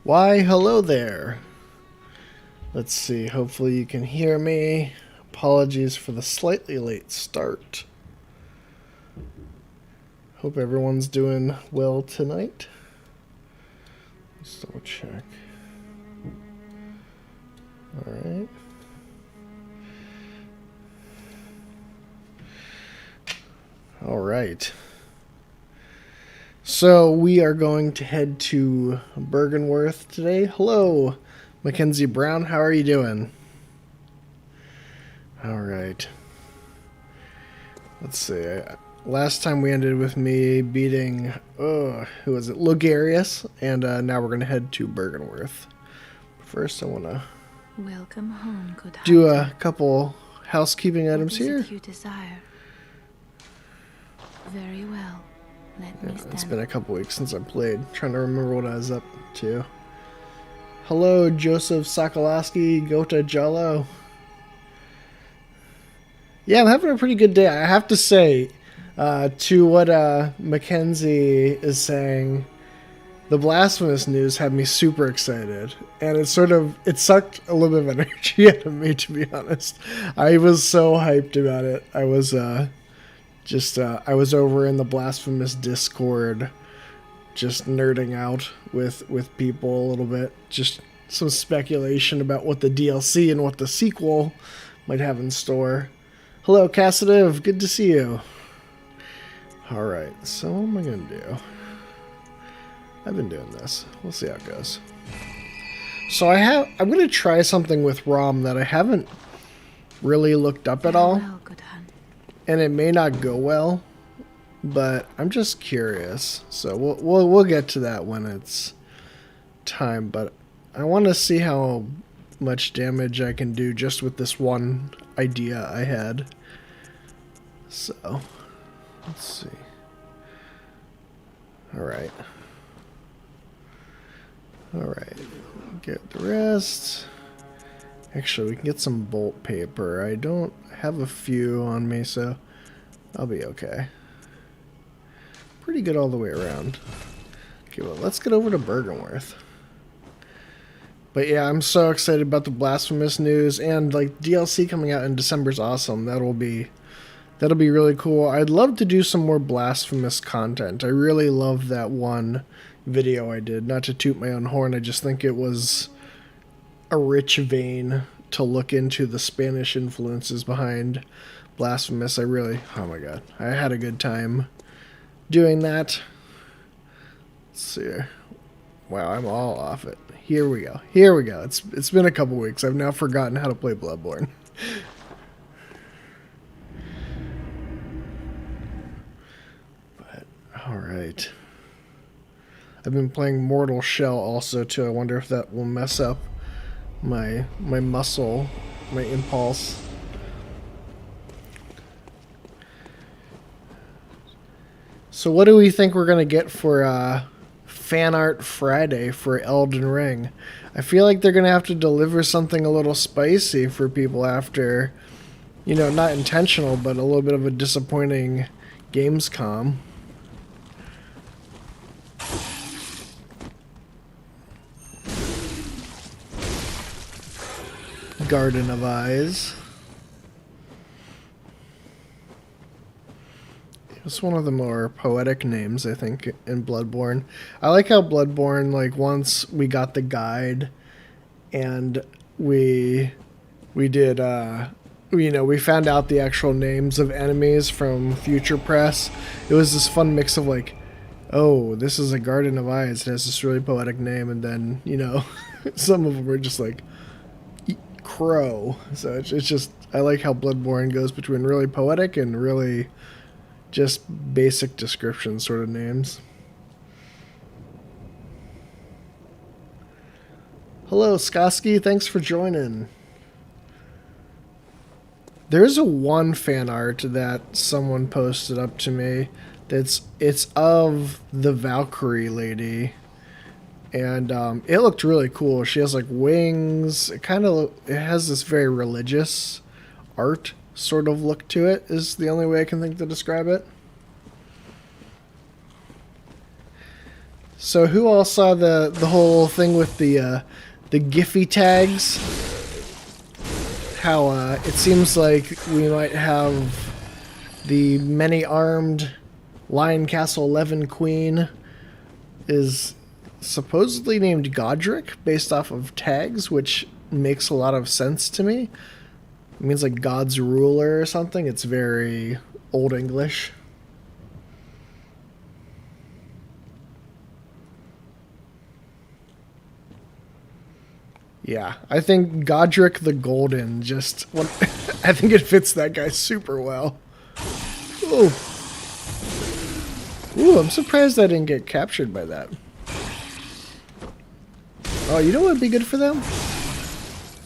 Why, hello there. Let's see, hopefully you can hear me. Apologies for the slightly late start. Hope everyone's doing well tonight. Let's double check. Alright. Alright. So we are going to head to Bergenworth today. Hello, Mackenzie Brown. How are you doing? Alright. Let's see. Last time we ended with me beating, who was it? Logarius. And now we're going to head to Bergenworth. First, I want to Welcome home, good do hunter. a couple housekeeping items What is here. it you desire? Very well. Let me stand. It's been a couple weeks since I played. Trying to remember what I was up to. Hello, Joseph Sokolowski, Gota Jallo. Yeah, I'm having a pretty good day. I have to say, to what Mackenzie is saying, the Blasphemous news had me super excited. And it sucked a little bit of energy out of me, to be honest. I was so hyped about it. I was I was over in the Blasphemous Discord, just nerding out with people a little bit. Just some speculation about what the DLC and what the sequel might have in store. Hello, Cassidiv. Good to see you. Alright, so what am I going to do? I've been doing this. We'll see how it goes. So I'm going to try something with ROM that I haven't really looked up at all. Farewell, good hunter. And it may not go well, but I'm just curious. So we'll get to that when it's time. But I want to see how much damage I can do just with this one idea I had. So let's see. All right. Get the rest. Actually, we can get some bolt paper. I don't have a few on me, so I'll be okay. Pretty good all the way around. Okay, well, let's get over to Bergenworth. But yeah, I'm so excited about the Blasphemous news, and like DLC coming out in December is awesome. That'll be really cool. I'd love to do some more Blasphemous content. I really love that one video I did. Not to toot my own horn, I just think it was a rich vein to look into the Spanish influences behind Blasphemous. Oh my god, I had a good time doing that. Let's see. Wow, I'm all off it. Here we go. It's been a couple weeks. I've now forgotten how to play Bloodborne. But alright. I've been playing Mortal Shell also too. I wonder if that will mess up my muscle, my impulse. So what do we think we're gonna get for Fan Art Friday for Elden Ring? I feel like they're gonna have to deliver something a little spicy for people after, not intentional, but a little bit of a disappointing Gamescom. Garden of Eyes. It's one of the more poetic names, I think, in Bloodborne. I like how Bloodborne, like, once we got the guide and we did, we found out the actual names of enemies from Future Press. It was this fun mix of, like, oh, this is a Garden of Eyes. It has this really poetic name, and then, some of them are just like, Crow. So it's just, I like how Bloodborne goes between really poetic and really just basic description sort of names. Hello, Skoski. Thanks for joining. There's a one fan art that someone posted up to me. It's of the Valkyrie lady. And it looked really cool. She has like wings. It has this very religious art sort of look to it, is the only way I can think to describe it. So who all saw the whole thing with the Giphy tags? How it seems like we might have the many-armed Lion Castle 11 Queen is supposedly named Godric based off of tags, which makes a lot of sense to me. It means like God's ruler or something. It's very Old English. Yeah, I think Godric the Golden just... Well, I think it fits that guy super well. Ooh. Ooh, I'm surprised I didn't get captured by that. Oh, you know what would be good for them?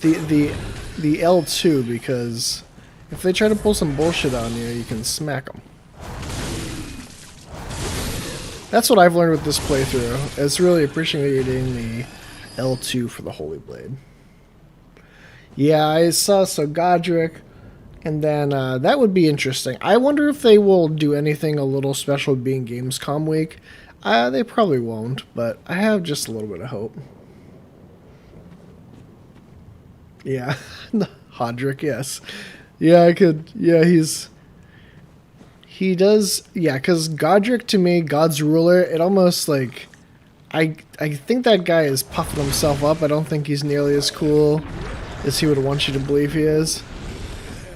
The L2, because if they try to pull some bullshit on you, you can smack them. That's what I've learned with this playthrough. It's really appreciating the L2 for the Holy Blade. Yeah, I saw Godric, and then that would be interesting. I wonder if they will do anything a little special being Gamescom week. They probably won't, but I have just a little bit of hope. Yeah, Hodrick, yes. Yeah, I could, yeah, he does, yeah, because Godric to me, God's ruler, it almost like, I think that guy is puffing himself up. I don't think he's nearly as cool as he would want you to believe he is.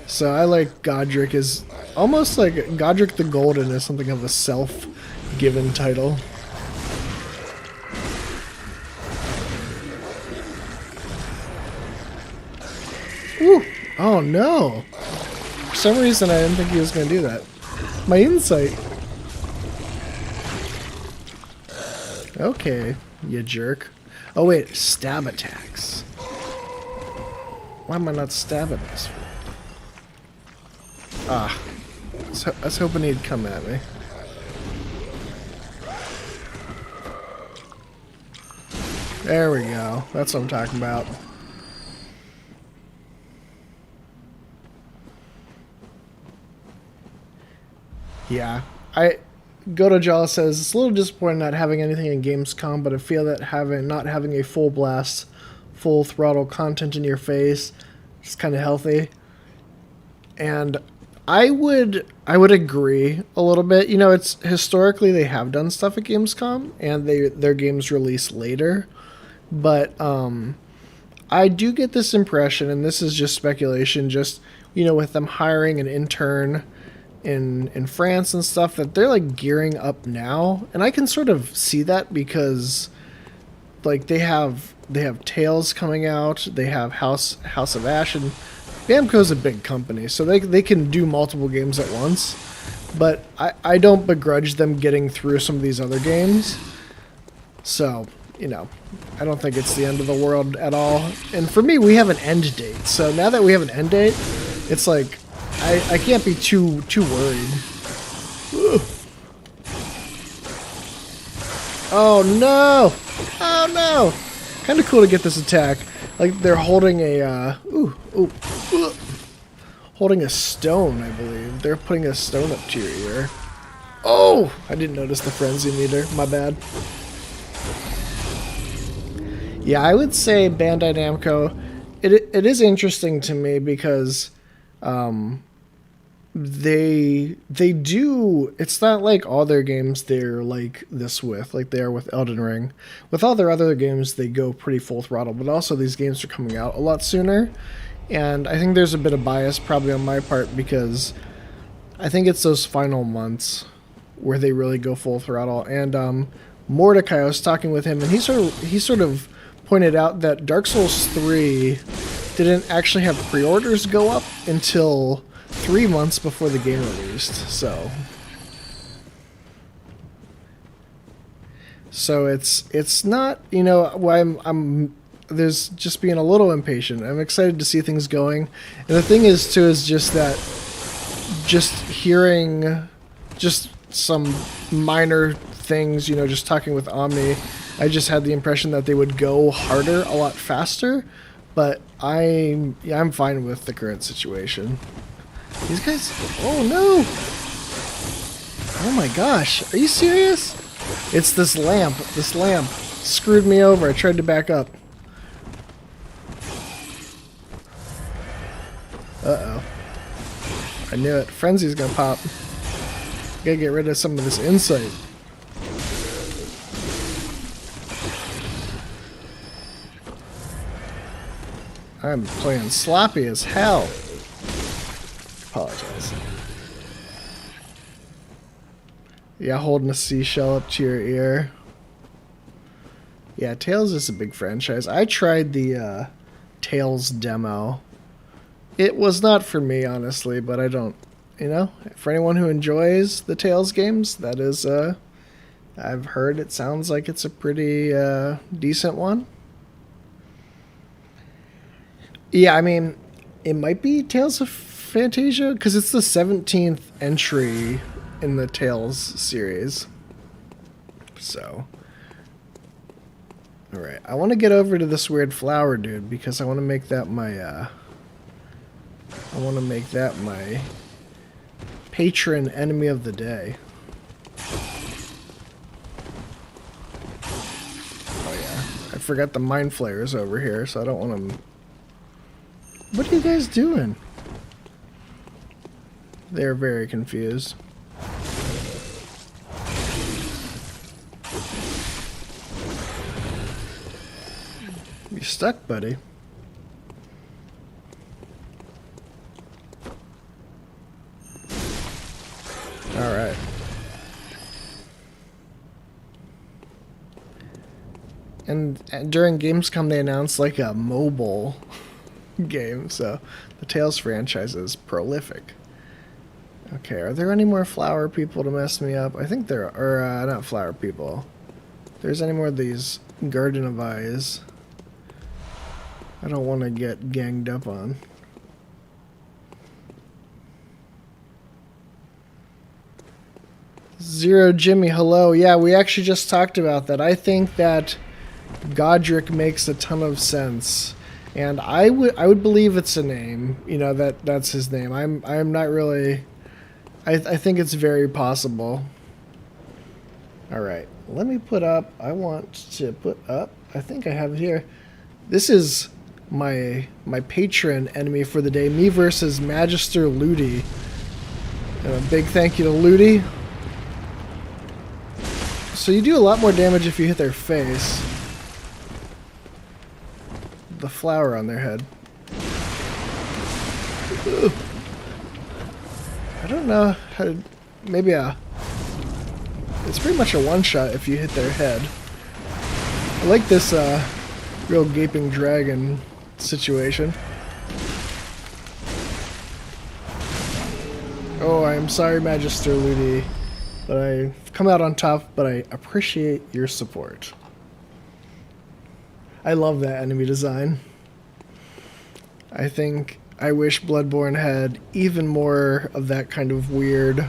So I like Godric as almost like Godric the Golden is something of a self-given title. Ooh. Oh no! For some reason I didn't think he was going to do that. My insight. Okay, you jerk. Oh wait, stab attacks. Why am I not stabbing this? Ah. I was hoping he'd come at me. There we go. That's what I'm talking about. Yeah. Gotojala says, it's a little disappointing not having anything in Gamescom, but I feel that not having a full blast, full throttle content in your face is kind of healthy. And I would agree a little bit. You know, it's historically they have done stuff at Gamescom and their games release later. But I do get this impression, and this is just speculation, just, you know, with them hiring an intern in France and stuff, that they're like gearing up now, and I can sort of see that because like they have Tales coming out, they have House of Ash, and Namco's a big company, so they can do multiple games at once. But I don't begrudge them getting through some of these other games, so you know, I don't think it's the end of the world at all. And for me, we have an end date, so now that we have an end date, it's like I can't be too worried. Ooh. Oh no! Oh no! Kind of cool to get this attack. Like they're holding a holding a stone, I believe. They're putting a stone up to your ear. Oh! I didn't notice the frenzy meter. My bad. Yeah, I would say Bandai Namco. It is interesting to me because they do, it's not like all their games they're like this with, like they are with Elden Ring. With all their other games, they go pretty full throttle, but also these games are coming out a lot sooner. And I think there's a bit of bias probably on my part because I think it's those final months where they really go full throttle. And Mordecai, I was talking with him, and he sort of pointed out that Dark Souls 3 didn't actually have pre-orders go up until 3 months before the game released. So it's not, you know, I'm there's just being a little impatient. I'm excited to see things going. And the thing is too is just that just hearing just some minor things, you know, just talking with Omni, I just had the impression that they would go harder a lot faster, but I'm fine with the current situation. These guys, oh no! Oh my gosh, are you serious? It's this lamp. This lamp screwed me over. I tried to back up. Uh-oh. I knew it. Frenzy's gonna pop. Gotta get rid of some of this insight. I'm playing sloppy as hell. Apologize. Yeah, holding a seashell up to your ear. Yeah, Tales is a big franchise. I tried the Tales demo. It was not for me, honestly, but I don't, you know, for anyone who enjoys the Tales games, that is, I've heard it sounds like it's a pretty decent one. Yeah, I mean, it might be Tales of Fantasia, because it's the 17th entry in the Tales series. So, alright, I want to get over to this weird flower dude, because I want to make that my, patron enemy of the day. Oh yeah, I forgot the mind flayers over here, so I don't want them. What are you guys doing? They're very confused. You stuck, buddy. Alright. And during Gamescom they announced like a mobile game, so the Tales franchise is prolific. Okay, are there any more flower people to mess me up? I think there are, not flower people. If there's any more of these Garden of Eyes, I don't want to get ganged up on. Zero Jimmy, hello. Yeah, we actually just talked about that. I think that Godric makes a ton of sense. And I would believe it's a name, you know, that's his name. I'm not really. I think it's very possible. All right, let me put up. I want to put up. I think I have it here. This is my patron enemy for the day. Me versus Magister Ludi. And a big thank you to Ludi. So you do a lot more damage if you hit their face. The flower on their head. Ugh. I don't know how to, maybe it's pretty much a one-shot if you hit their head. I like this real gaping dragon situation. Oh, I'm sorry, Magister Ludi, but I've come out on top, but I appreciate your support. I love that enemy design. I wish Bloodborne had even more of that kind of weird.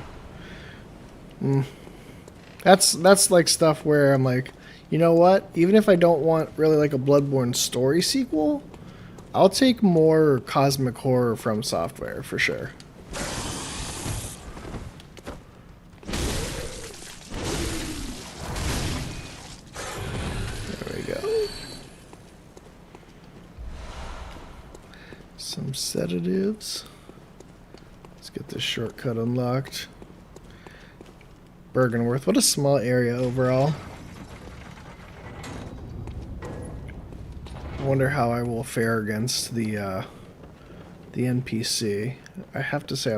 That's like stuff where I'm like, you know what? Even if I don't want really like a Bloodborne story sequel, I'll take more cosmic horror from Software for sure. There we go. Some sedatives. Let's get this shortcut unlocked. Bergenworth. What a small area overall. I wonder how I will fare against the NPC. I have to say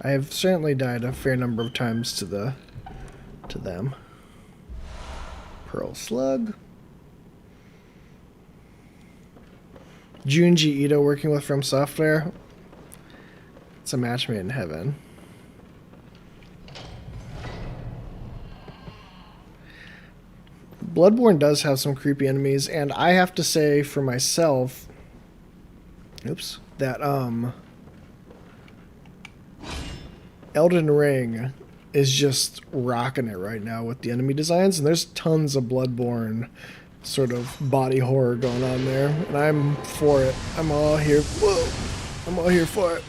I have certainly died a fair number of times to them. Pearl Slug. Junji Ito working with From Software. It's a match made in heaven. Bloodborne does have some creepy enemies, and I have to say for myself, that Elden Ring is just rocking it right now with the enemy designs, and there's tons of Bloodborne sort of body horror going on there, and I'm for it. I'm all here. Whoa! I'm all here for it.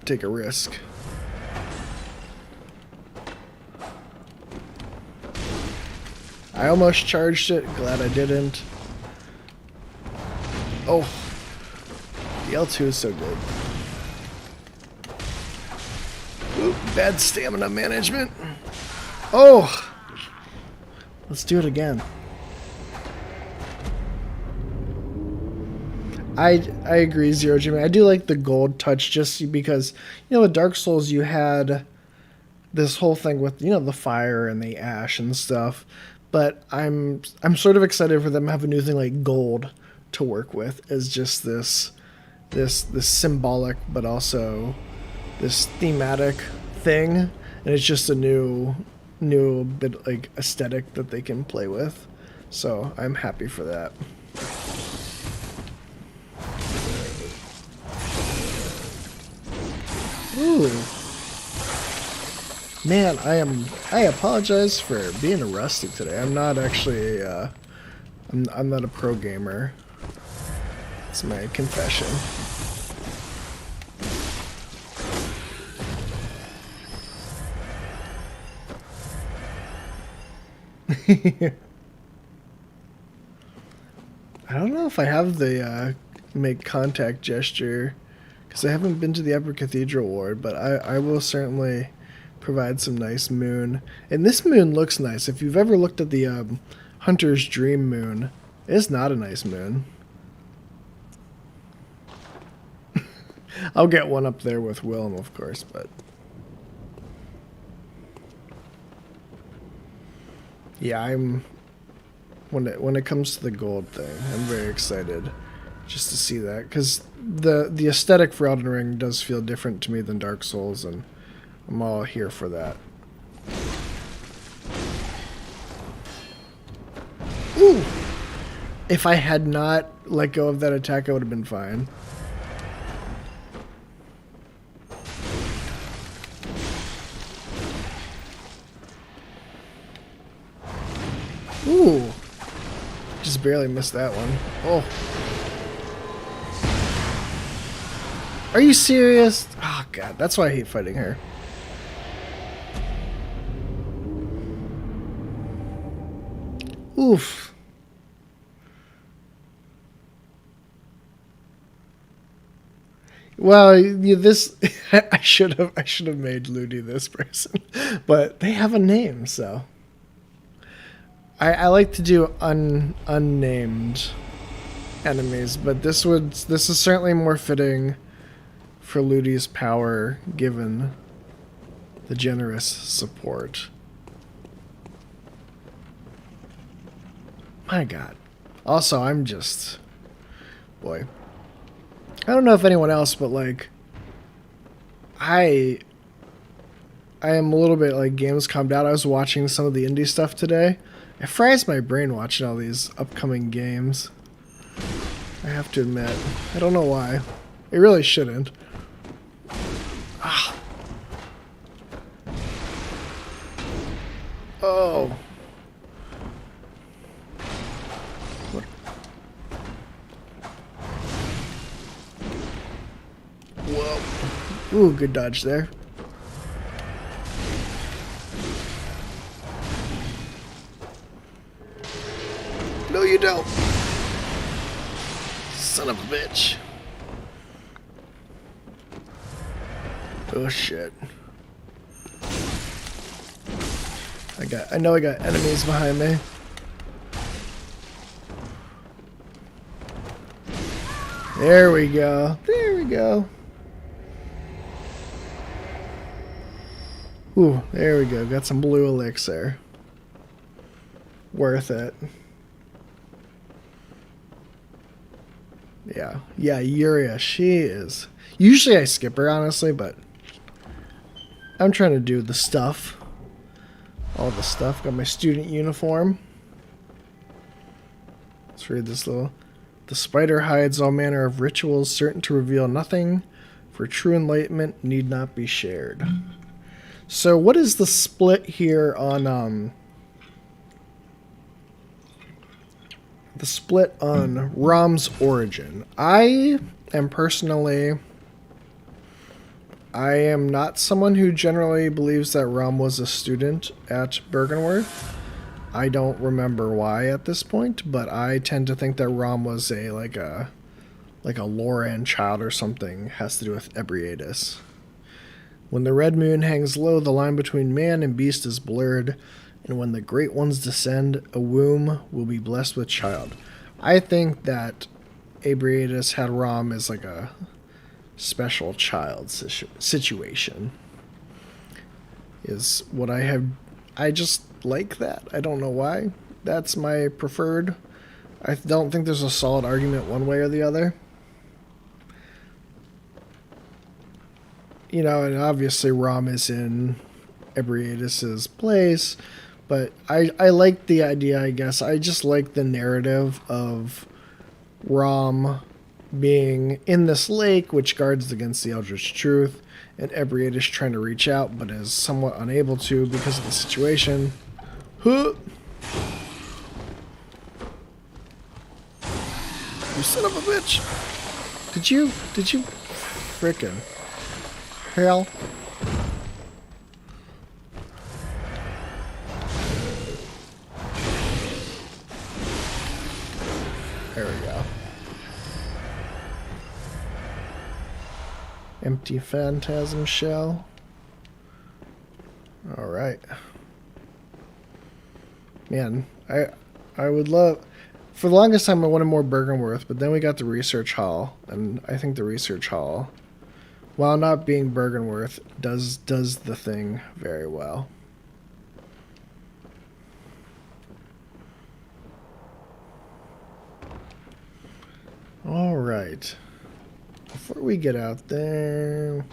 take a risk. I almost charged it. Glad I didn't. Oh. The L2 is so good. Oop, bad stamina management. Oh! Let's do it again. I agree, Zero Jimmy. I do like the gold touch just because, you know, with Dark Souls you had this whole thing with, you know, the fire and the ash and stuff. But I'm sort of excited for them to have a new thing like gold to work with as just this symbolic but also this thematic thing, and it's just a new bit like aesthetic that they can play with. So I'm happy for that. Ooh. Man, I apologize for being rusty today. I'm not actually I'm not a pro gamer. It's my confession. I don't know if I have the make contact gesture because I haven't been to the Upper Cathedral Ward, but I will certainly provide some nice moon. And this moon looks nice. If you've ever looked at the Hunter's Dream moon, it's not a nice moon. I'll get one up there with Willem, of course, but yeah, when it comes to the gold thing, I'm very excited just to see that, because the aesthetic for Elden Ring does feel different to me than Dark Souls, and I'm all here for that. Ooh! If I had not let go of that attack, I would have been fine. Ooh! Just barely missed that one. Oh. Are you serious? Oh god, that's why I hate fighting her. Oof. Well, this I should have made Ludi this person, but they have a name, so I like to do unnamed enemies, but this is certainly more fitting for Ludi's power given the generous support. My god. Also, I'm just... boy. I don't know if anyone else, but like... I am a little bit like Gamescom'd out. I was watching some of the indie stuff today. It fries my brain watching all these upcoming games. I have to admit. I don't know why. It really shouldn't. Ah. Oh. What? Whoa. Ooh, good dodge there. No, you don't. Son of a bitch. Oh shit. I know I got enemies behind me. There we go. There we go. Ooh, there we go. Got some blue elixir. Worth it. Yeah. Yeah, Yuria, she is. Usually I skip her, honestly, but I'm trying to do the stuff. All the stuff. Got my student uniform. Let's read this little. The spider hides all manner of rituals certain to reveal nothing, for true enlightenment need not be shared. So what is the split here on the split on Rom's origin? I am personally I am not someone who generally believes that Rom was a student at Bergenworth. I don't remember why at this point, but I tend to think that Rom was like a Loran child or something, has to do with Ebriatus. When the red moon hangs low, the line between man and beast is blurred, and when the great ones descend, a womb will be blessed with child. I think that Ebriatus had Rom as like a special child situation. Is what I have. I just like that. I don't know why. That's my preferred. I don't think there's a solid argument one way or the other. You know, and obviously Rom is in Ebriatus's place, but I like the idea, I guess. I just like the narrative of Rom being in this lake, which guards against the Eldritch Truth, and Ebriatus trying to reach out, but is somewhat unable to because of the situation. Huh! You son of a bitch! Did you frickin' hell? There we go. Empty phantasm shell. Alright. Man, I would love... For the longest time I wanted more Bergenworth, but then we got the research hall, and I think the research hall, while not being Bergenworth, does the thing very well. Alright. Before we get out there...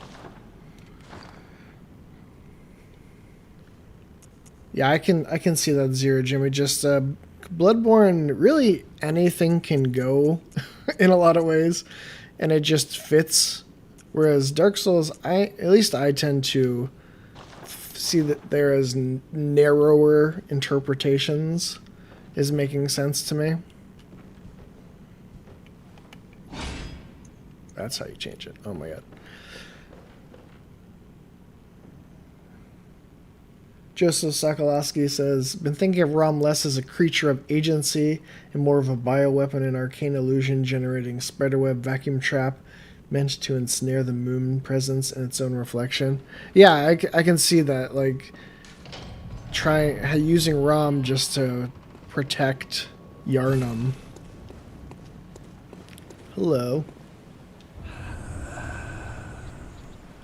Yeah, I can see that Zero Jimmy. Just Bloodborne, really anything can go in a lot of ways, and it just fits. Whereas Dark Souls, at least I tend to see that there is narrower interpretations is making sense to me. That's how you change it. Oh my god. Joseph Sokolowski says, been thinking of Rom less as a creature of agency and more of a bioweapon and arcane illusion generating spiderweb vacuum trap meant to ensnare the moon presence and its own reflection. Yeah, I can see that, like, using Rom just to protect Yarnum. Hello.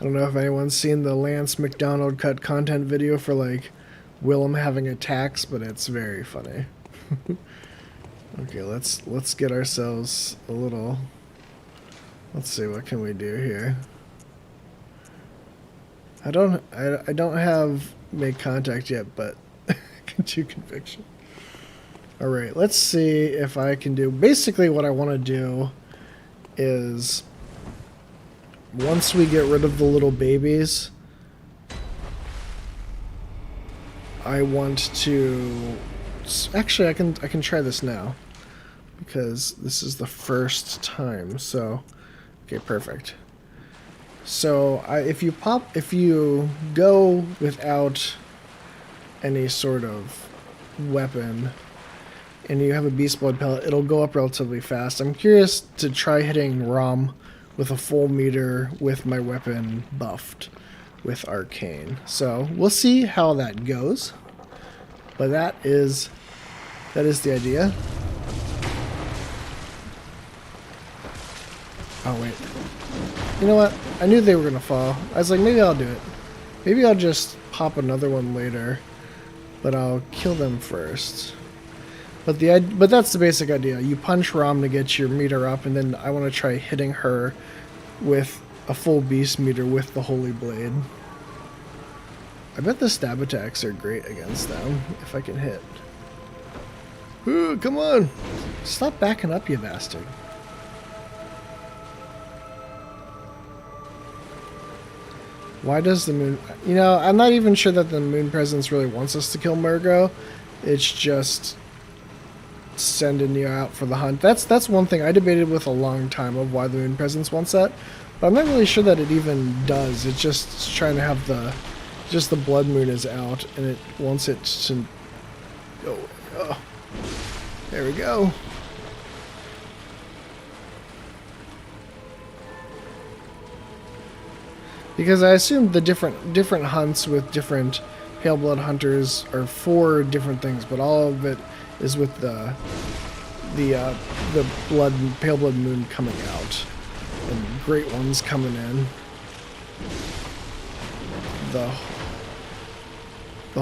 I don't know if anyone's seen the Lance McDonald cut content video for, like, Willem having attacks, but it's very funny. Okay, let's get ourselves a little... Let's see, what can we do here? I don't have make contact yet, but I can do conviction. Alright, let's see if I can do... Basically what I want to do is... Once we get rid of the little babies, I want to... Actually, I can try this now, because this is the first time, so... Okay, perfect. So, if you go without any sort of weapon, and you have a Beast Blood pellet, it'll go up relatively fast. I'm curious to try hitting Rom with a full meter with my weapon buffed with Arcane. So we'll see how that goes. But that is the idea. Oh wait. You know what? I knew they were gonna fall. I was like, maybe I'll do it. Maybe I'll just pop another one later. But I'll kill them first. But that's the basic idea. You punch Rom to get your meter up, and then I want to try hitting her with a full beast meter with the Holy Blade. I bet the stab attacks are great against them, if I can hit. Ooh, come on! Stop backing up, you bastard. Why does the moon... You know, I'm not even sure that the moon presence really wants us to kill Murgo. It's just... sending you out for the hunt. That's one thing I debated with a long time of why the moon presence wants that, But I'm not really sure that it even does. It's just trying to have the blood moon is out, and it wants it to... Oh, there we go. Because I assume the different hunts with different pale blood hunters are for different things, but all of it is with the pale blood moon coming out and great ones coming in. The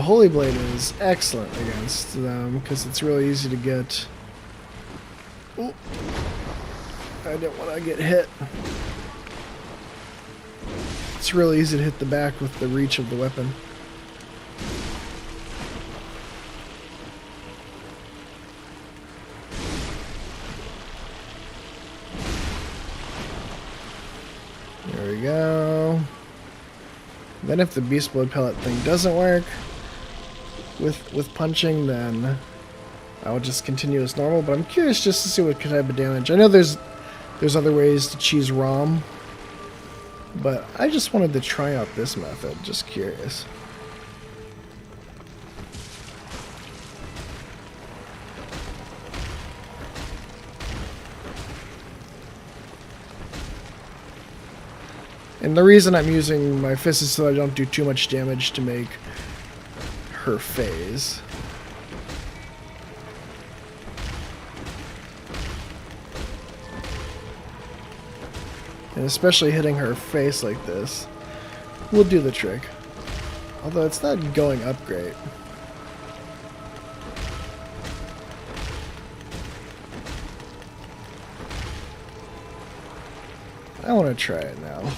Holy Blade is excellent against them because it's really easy to get. Ooh, I didn't want to get hit. It's really easy to hit the back with the reach of the weapon. There we go. Then if the Beast Blood Pellet thing doesn't work with punching, then I will just continue as normal. But I'm curious just to see what type of damage. I know there's other ways to cheese ROM, but I just wanted to try out this method. Just curious. And the reason I'm using my fist is so I don't do too much damage to make her phase. And especially hitting her face like this will do the trick. Although it's not going up great. I want to try it now.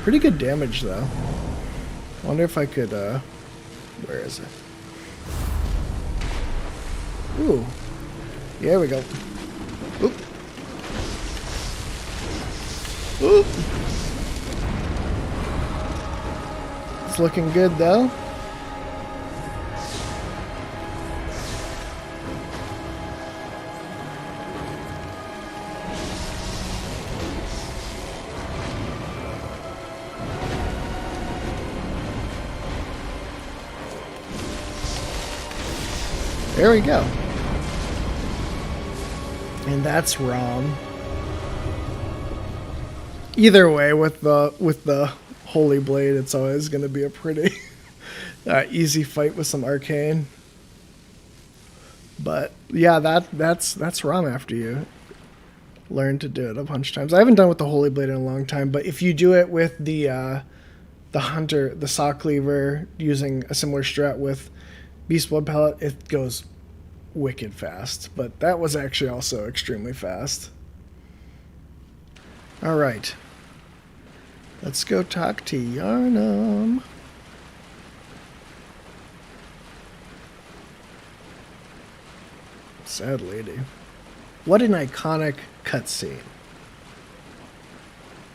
Pretty good damage, though. Wonder if I could, where is it? Ooh. Yeah, there we go. Oop. Oop. It's looking good, though. There we go. And that's ROM. Either way, with the Holy Blade, it's always going to be a pretty easy fight with some arcane. But yeah, that's ROM after you learn to do it a bunch of times. I haven't done it with the Holy Blade in a long time, but if you do it with the Hunter, the Saw Cleaver, using a similar strat with Beast Blood Pellet, it goes wicked fast, but that was actually also extremely fast. Alright. Let's go talk to Yarnum. Sad lady. What an iconic cutscene.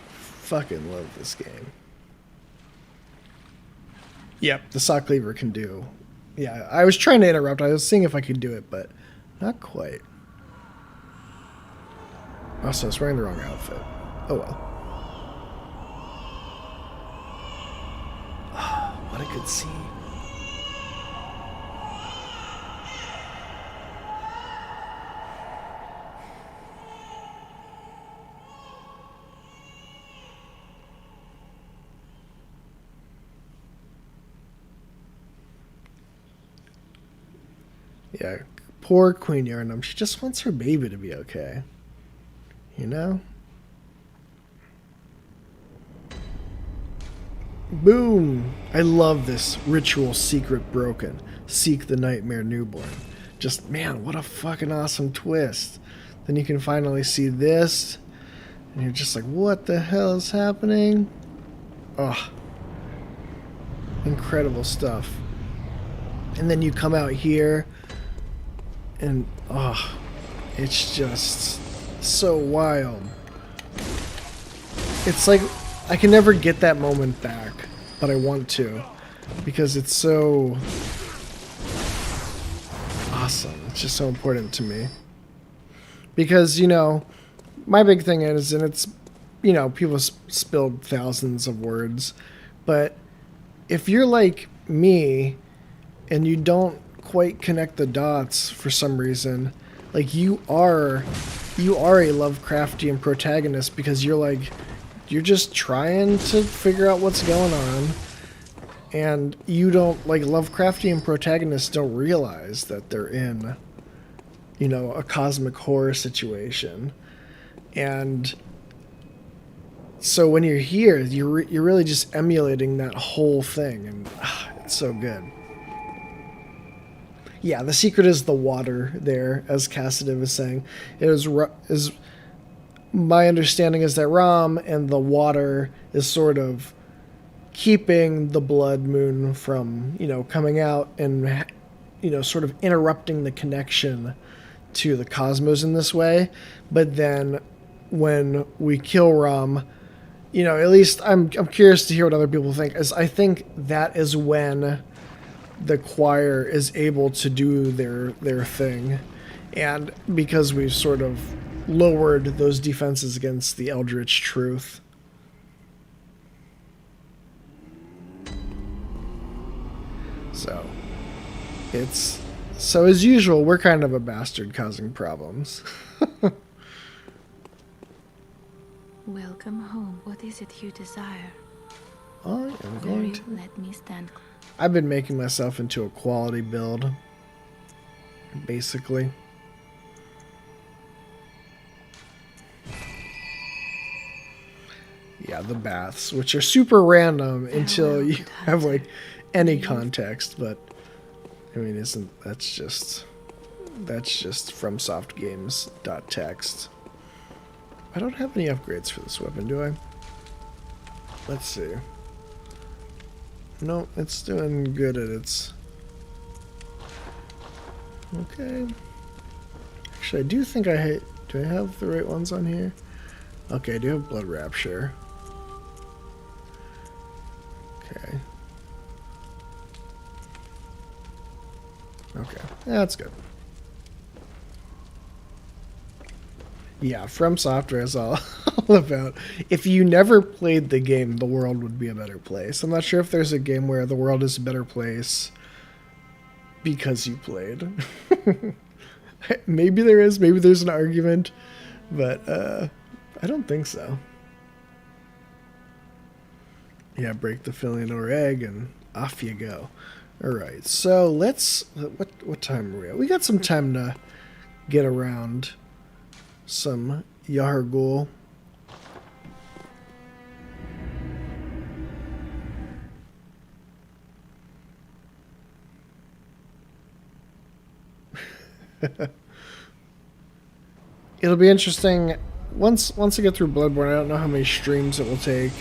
Fucking love this game. Yep, the Saw Cleaver can do. Yeah, I was trying to interrupt. I was seeing if I could do it, but not quite. Also, I was wearing the wrong outfit. Oh well. Oh, what a good scene. Yeah, poor Queen Yarnum. She just wants her baby to be okay. You know? Boom! I love this ritual secret broken. Seek the nightmare newborn. Just, man, what a fucking awesome twist. Then you can finally see this. And you're just like, what the hell is happening? Oh. Incredible stuff. And then you come out here. And, oh, it's just so wild. It's like I can never get that moment back, but I want to, because it's so awesome. It's just so important to me. Because, you know, my big thing is, and it's, you know, people spilled thousands of words, but if you're like me and you don't quite connect the dots for some reason, like you are a Lovecraftian protagonist because you're just trying to figure out what's going on, and you don't, like, Lovecraftian protagonists don't realize that they're in, you know, a cosmic horror situation. And so when you're here, you're really just emulating that whole thing, and it's so good. Yeah, the secret is the water there, as Cassidy was saying. My understanding is that Ram and the water is sort of keeping the blood moon from, you know, coming out and, you know, sort of interrupting the connection to the cosmos in this way. But then when we kill Ram, you know, at least I'm curious to hear what other people think, as I think that is when the choir is able to do their thing. And because we've sort of lowered those defenses against the Eldritch Truth. So as usual, we're kind of a bastard causing problems. Welcome home. What is it you desire? I am going to... Let me stand. I've been making myself into a quality build, basically. Yeah, the baths, which are super random until you have, like, any context, but I mean, that's just FromSoftGames.txt. I don't have any upgrades for this weapon, do I? Let's see. No, it's doing good at its... Okay. Actually, I do think do I have the right ones on here? Okay, I do have Blood Rapture. Okay. Okay, that's good. Yeah, From Software is all about, if you never played the game, the world would be a better place. I'm not sure if there's a game where the world is a better place because you played. Maybe there is, maybe there's an argument, but I don't think so. Yeah, break the filling or egg and off you go. Alright, so let's... What time are we at? We got some time to get around some Yahar'gul. It'll be interesting. Once I get through Bloodborne, I don't know how many streams it will take.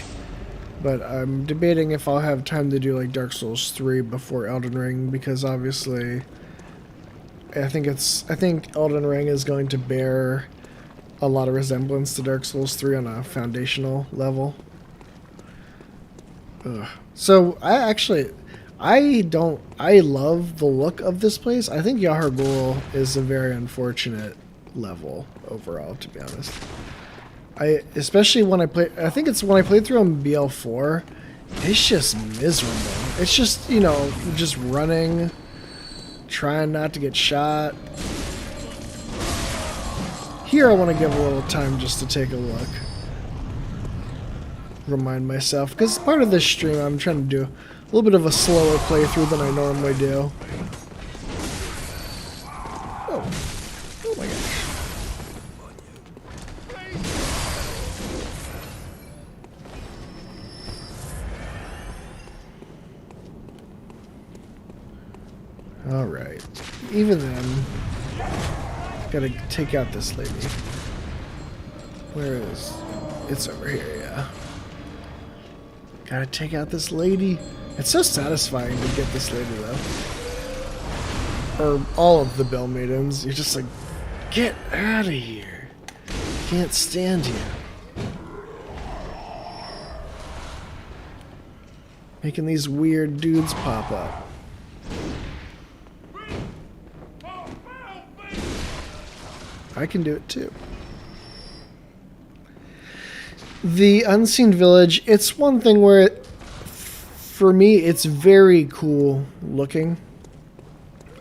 But I'm debating if I'll have time to do like Dark Souls 3 before Elden Ring, because obviously I think Elden Ring is going to bear a lot of resemblance to Dark Souls 3 on a foundational level. Ugh. So I love the look of this place. I think Yahar'gul is a very unfortunate level overall, to be honest. Especially when I think it's when I played through on BL4, it's just miserable. It's just, you know, just running, trying not to get shot. Here I want to give a little time just to take a look. Remind myself, because part of this stream I'm trying to do a little bit of a slower playthrough than I normally do. Oh my gosh. Alright. Even then, gotta take out this lady. Where is... It's over here, yeah. Gotta take out this lady. It's so satisfying to get this lady, though. Or all of the Bell Maidens. You're just like, get out of here. Can't stand you. Making these weird dudes pop up. I can do it too. The Unseen Village, it's one thing where, for me, it's very cool looking.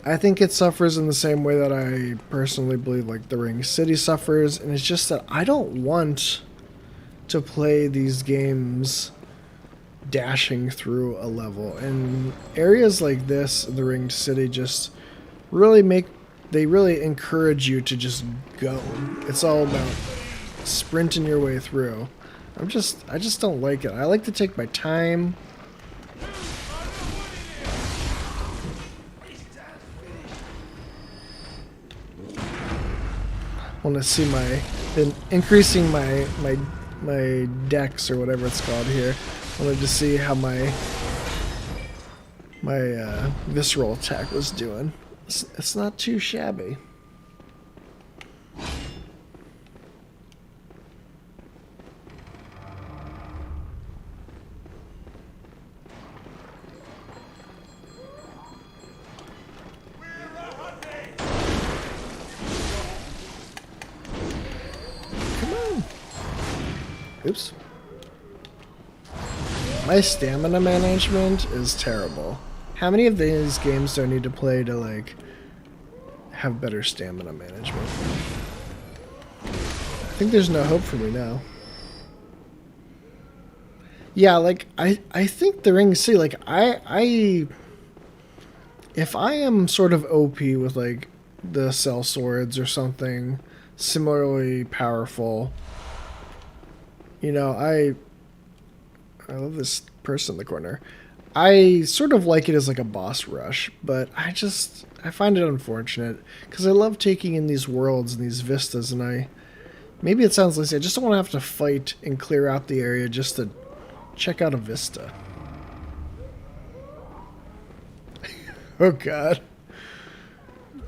I think it suffers in the same way that I personally believe like the Ring City suffers, and it's just that I don't want to play these games dashing through a level. And areas like this, the Ring City, just really really encourage you to just go. It's all about sprinting your way through. I just don't like it. I like to take my time. Want to see increasing my dex or whatever it's called here. Wanted to see how my visceral attack was doing. It's not too shabby. Oops. My stamina management is terrible. How many of these games do I need to play to, like, have better stamina management? I think there's no hope for me now. Yeah, like, I think the Ring City, like, if I am sort of OP with, like, the Cell Swords or something similarly powerful, you know, I love this person in the corner. I sort of like it as like a boss rush, but I find it unfortunate because I love taking in these worlds and these vistas, and maybe it sounds lazy, I just don't want to have to fight and clear out the area just to check out a vista. Oh god.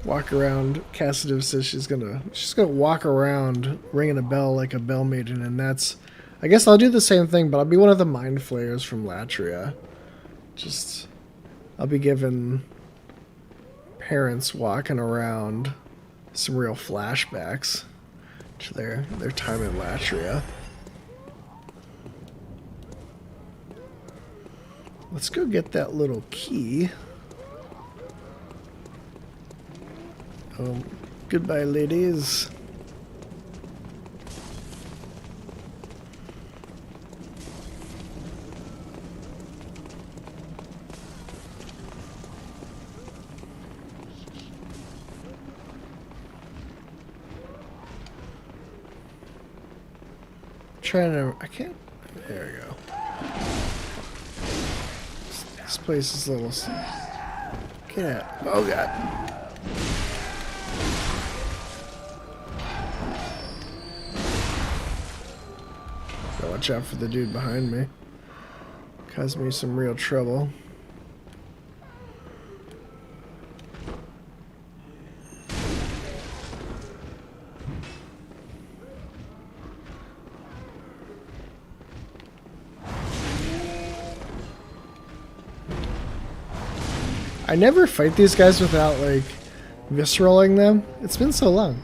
Walk around. Cassidy says she's gonna walk around ringing a bell like a bell maiden, and that's, I guess I'll do the same thing, but I'll be one of the mind flayers from Latria. I'll be giving parents walking around some real flashbacks to their time in Latria. Let's go get that little key. Goodbye, ladies. I can't. There we go. This place is a little. Get out. Oh god. Gotta watch out for the dude behind me. Caused me some real trouble. I never fight these guys without, like, visceraling them. It's been so long.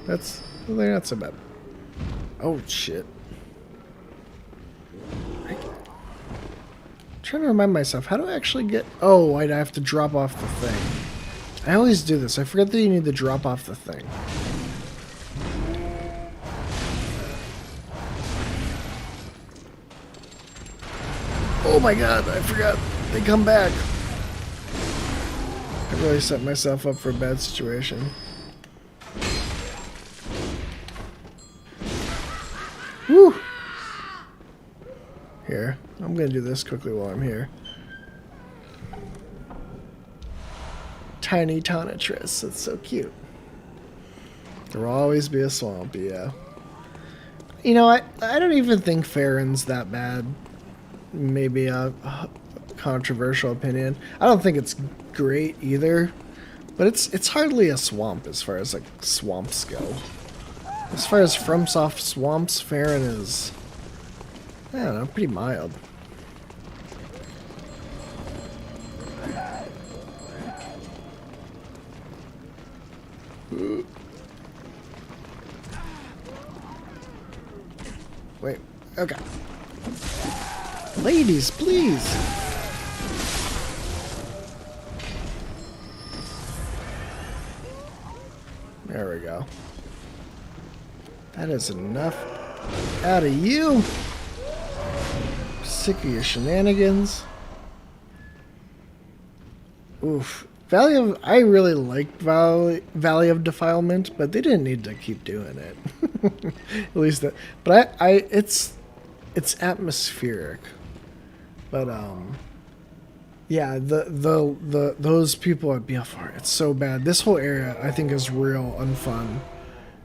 They're not so bad. Oh, shit. I'm trying to remind myself, how do I actually get... Oh, I'd have to drop off the thing. I always do this. I forget that you need to drop off the thing. Oh my god, I forgot. They come back. I really set myself up for a bad situation. Woo! Here, I'm gonna do this quickly while I'm here. Tiny Tonitrus, that's so cute. There will always be a swamp, yeah. You know, I don't even think Farron's that bad. Maybe a controversial opinion. I don't think it's great either, but it's hardly a swamp as far as like swamps go. As far as FromSoft swamps, Farron is, I don't know, pretty mild. Wait. Okay. Ladies, please. There we go. That is enough out of you. Sick of your shenanigans. Oof. I really liked Valley of Defilement, but they didn't need to keep doing it. At least that. But it's atmospheric. But yeah, those people at BL4, it's so bad. This whole area I think is real unfun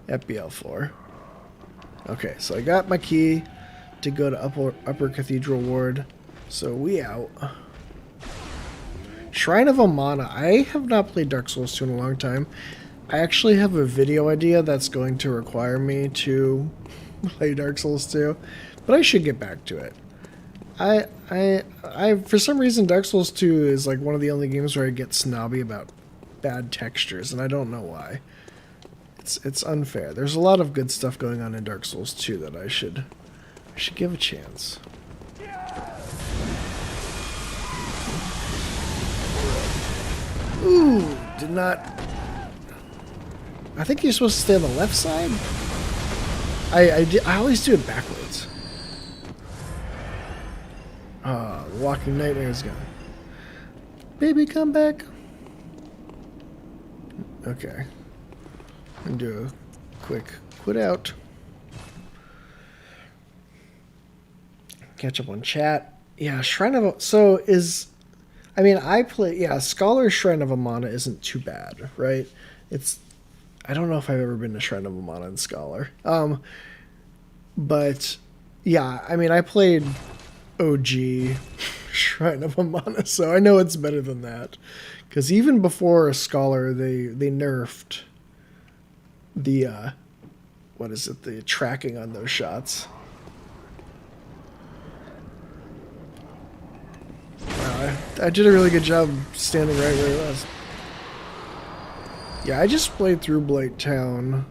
at BL4. Okay, so I got my key to go to Upper Cathedral Ward. So we out. Shrine of Amana. I have not played Dark Souls 2 in a long time. I actually have a video idea that's going to require me to play Dark Souls 2, but I should get back to it. I for some reason Dark Souls 2 is like one of the only games where I get snobby about bad textures, and I don't know why. It's unfair. There's a lot of good stuff going on in Dark Souls 2 that I should give a chance. Ooh, did not. I think you're supposed to stay on the left side. I always do it backwards. Ah, the walking nightmare is gone. Baby, come back. Okay. And do a quick quit out. Catch up on chat. Yeah, Shrine of... So is... I mean, yeah, Scholar Shrine of Amana isn't too bad, right? I don't know if I've ever been to Shrine of Amana in Scholar. But, yeah, I mean, I played OG Shrine of Amana, so I know it's better than that. Because even before Scholar, they nerfed the, what is it, the tracking on those shots. I did a really good job standing right where it was. Yeah, I just played through Blight Town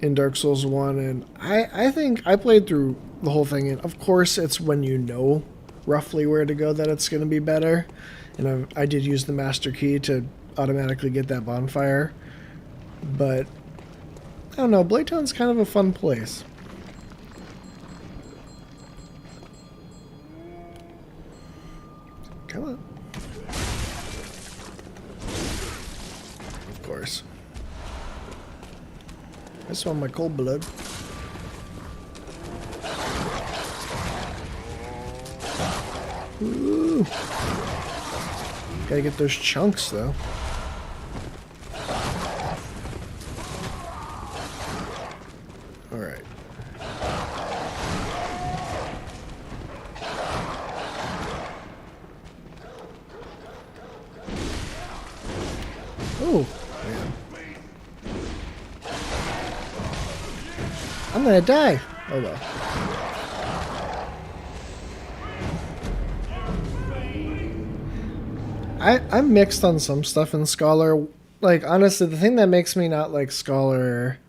in Dark Souls 1, and I think I played through the whole thing, and of course it's when you know roughly where to go that it's going to be better. And I did use the Master Key to automatically get that bonfire. But, I don't know, Blight Town's kind of a fun place. Come on. Of course. I just want my cold blood. Ooh. Gotta get those chunks, though. Alright. Oh, man. I'm gonna die. Oh, well. I'm mixed on some stuff in Scholar. Like, honestly, the thing that makes me not like Scholar,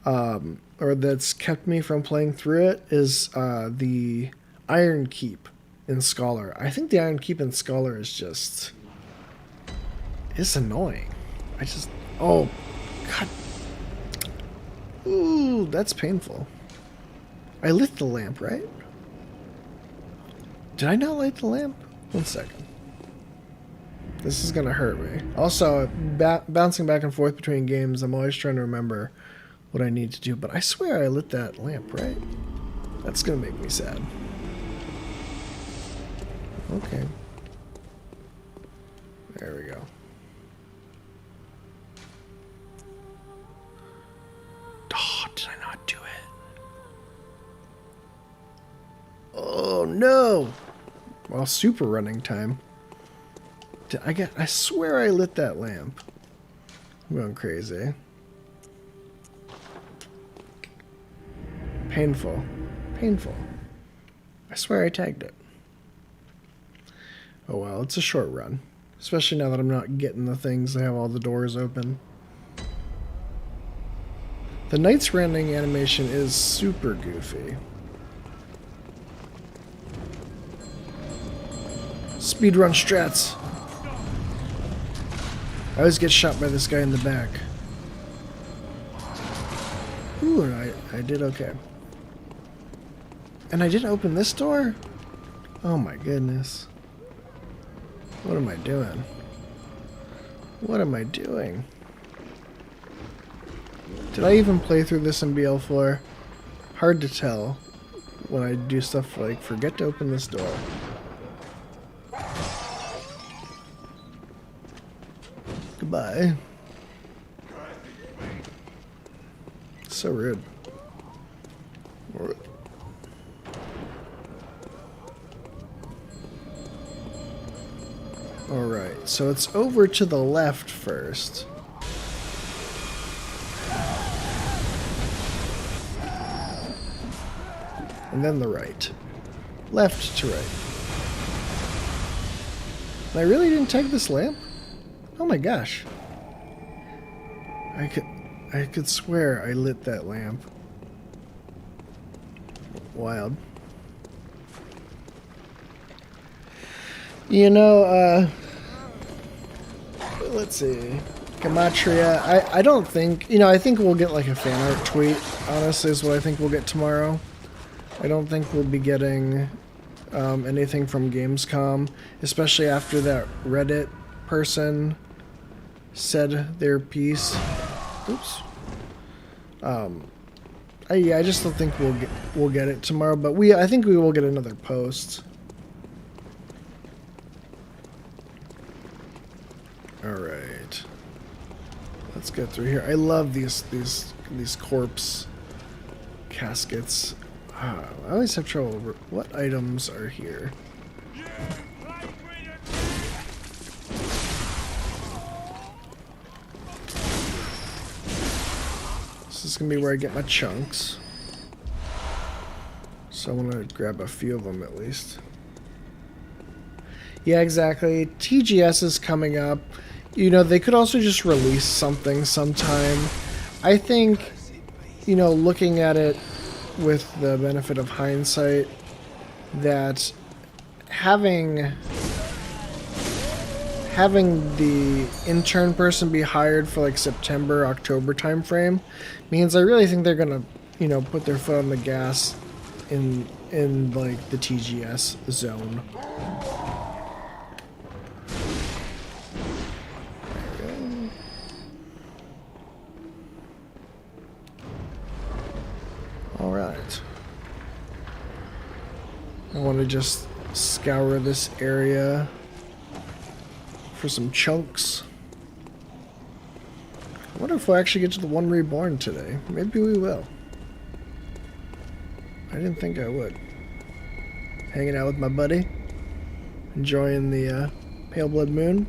or that's kept me from playing through it, is the Iron Keep in Scholar. I think the Iron Keep in Scholar is just... it's annoying. Oh, God. Ooh, that's painful. I lit the lamp, right? Did I not light the lamp? 1 second. This is gonna hurt me. Also, bouncing back and forth between games, I'm always trying to remember what I need to do, but I swear I lit that lamp, right? That's gonna make me sad. Okay. There we go. Oh, did I not do it? Oh, no! Well, super running time. I swear I lit that lamp. I'm going crazy. Painful. Painful. I swear I tagged it. Oh well, it's a short run. Especially now that I'm not getting the things that have all the doors open. The Knights Rending animation is super goofy. Speedrun strats. I always get shot by this guy in the back. Ooh, I did okay. And I didn't open this door? Oh my goodness. What am I doing? What am I doing? Did I even play through this in BL4? Hard to tell when I do stuff like forget to open this door. Goodbye. So rude. Alright, so it's over to the left first. And then the right. Left to right. And I really didn't take this lamp? Oh my gosh. I could swear I lit that lamp. Wild. You know, let's see. Gematria, I don't think, you know, I think we'll get like a fan art tweet, honestly, is what I think we'll get tomorrow. I don't think we'll be getting anything from Gamescom, especially after that Reddit person said their piece. Oops. Yeah, I just don't think we'll get it tomorrow, but I think we will get another post. All right, let's get through here. I love these corpse caskets. I always have trouble. What items are here? This is gonna be where I get my chunks. So I want to grab a few of them at least. Yeah, exactly. TGS is coming up. You know, they could also just release something sometime. I think, you know, looking at it with the benefit of hindsight, that having the intern person be hired for like September, October timeframe means I really think they're gonna, you know, put their foot on the gas in like the TGS zone. Alright. I want to just scour this area for some chunks. I wonder if we'll actually get to the One Reborn today. Maybe we will. I didn't think I would. Hanging out with my buddy. Enjoying the pale blood moon.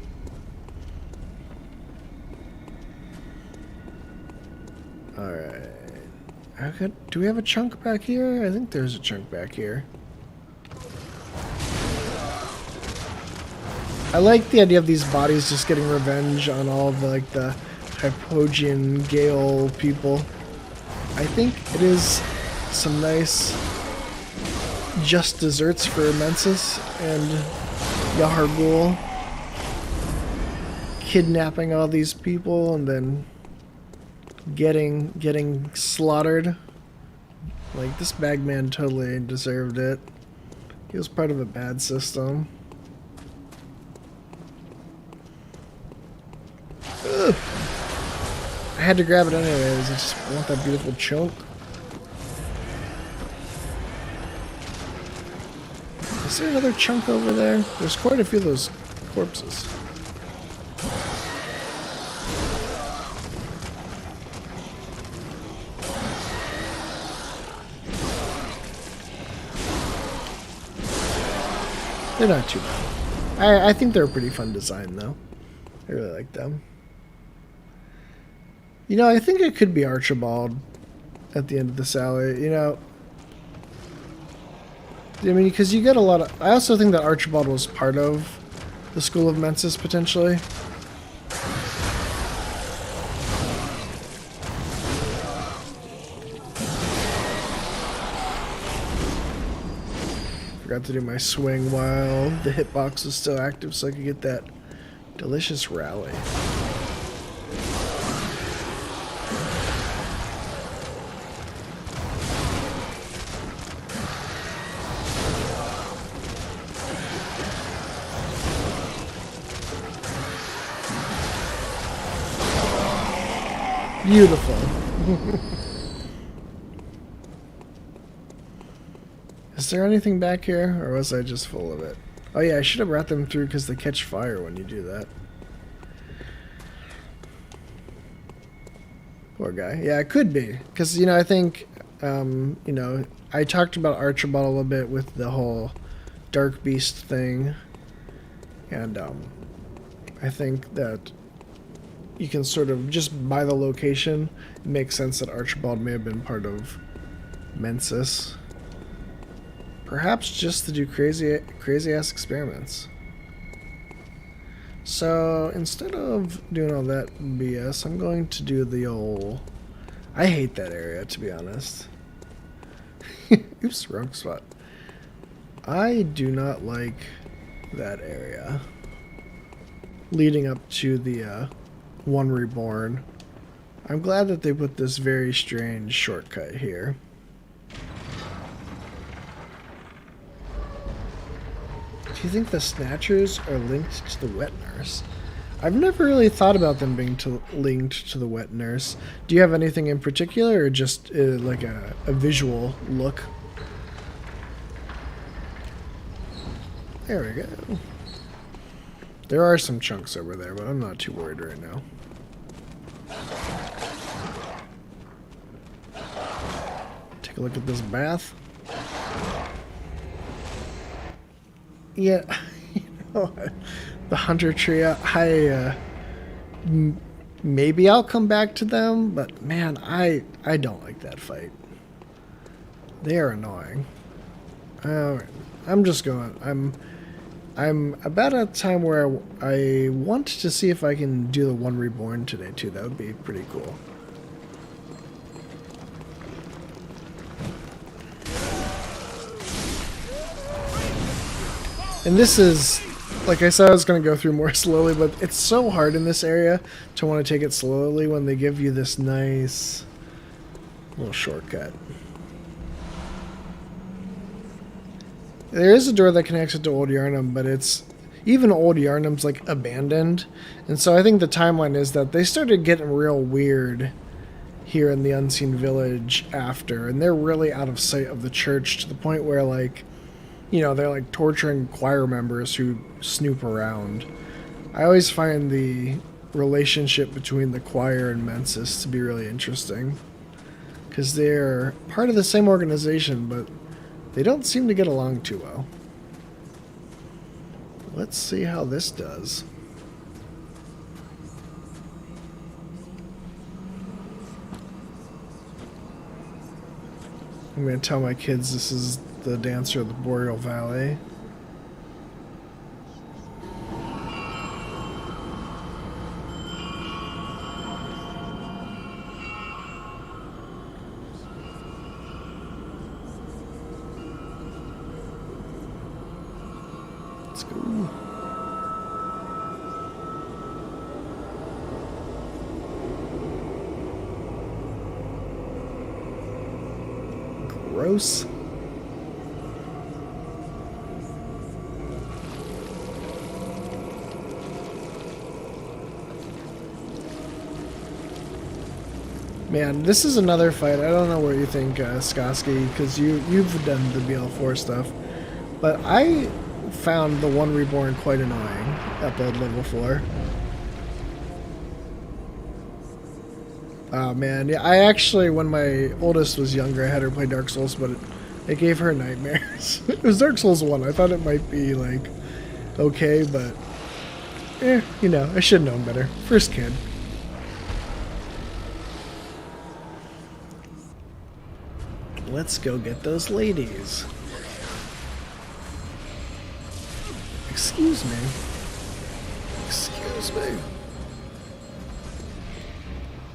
Alright. Do we have a chunk back here? I think there's a chunk back here. I like the idea of these bodies just getting revenge on all of the Hypogean Gale people. I think it is some nice just desserts for Mensis and Yahar'gul. Kidnapping all these people and then getting slaughtered. Like, this bagman totally deserved it. He was part of a bad system. Ugh. I had to grab it anyways. I just want that beautiful chunk. Is there another chunk over there? There's quite a few of those corpses. They're not too bad. I think they're a pretty fun design, though. I really like them. You know, I think it could be Archibald at the end of this alley. You know, I mean, because you get a lot of... I also think that Archibald was part of the School of Mensis, potentially. forgot to do my swing while the hitbox was still active so I could get that delicious rally. Beautiful. Is there anything back here, or was I just full of it? Oh yeah, I should have brought them through because they catch fire when you do that. Poor guy. Yeah, it could be. Because, you know, I think, you know, I talked about Archibald a little bit with the whole Dark Beast thing. And, I think that you can sort of, just by the location, it makes sense that Archibald may have been part of Mensis. Perhaps just to do crazy ass experiments. So instead of doing all that BS, I'm going to do the old... I hate that area, to be honest. Oops, wrong spot. I do not like that area. Leading up to the One Reborn. I'm glad that they put this very strange shortcut here. Do you think the Snatchers are linked to the Wet Nurse? I've never really thought about them being linked to the Wet Nurse. Do you have anything in particular, or just like a visual look? There we go. There are some chunks over there, but I'm not too worried right now. Take a look at this bath. Yeah, you know, the Hunter Trio, maybe I'll come back to them, but man, I don't like that fight. They are annoying. I'm just going, I'm about at a time where I want to see if I can do the One Reborn today too. That would be pretty cool. And this is, like I said, I was going to go through more slowly, but it's so hard in this area to want to take it slowly when they give you this nice little shortcut. There is a door that connects it to Old Yarnum, but it's, even Old Yarnum's like abandoned. And so I think the timeline is that they started getting real weird here in the Unseen Village after, and they're really out of sight of the church to the point where, like, you know, they're like torturing choir members who snoop around. I always find the relationship between the choir and Mensis to be really interesting, because they're part of the same organization, but they don't seem to get along too well. Let's see how this does. I'm going to tell my kids this is the dancer of the Boreal Valley. Let's go. Gross. Man, this is another fight. I don't know what you think, Skoski, because you've done the BL4 stuff, but I found the One Reborn quite annoying at build level 4. Oh man, yeah, I actually, when my oldest was younger, I had her play Dark Souls, but it gave her nightmares. It was Dark Souls 1. I thought it might be, like, okay, but, you know, I should have known better. First kid. Let's go get those ladies. Excuse me. Excuse me.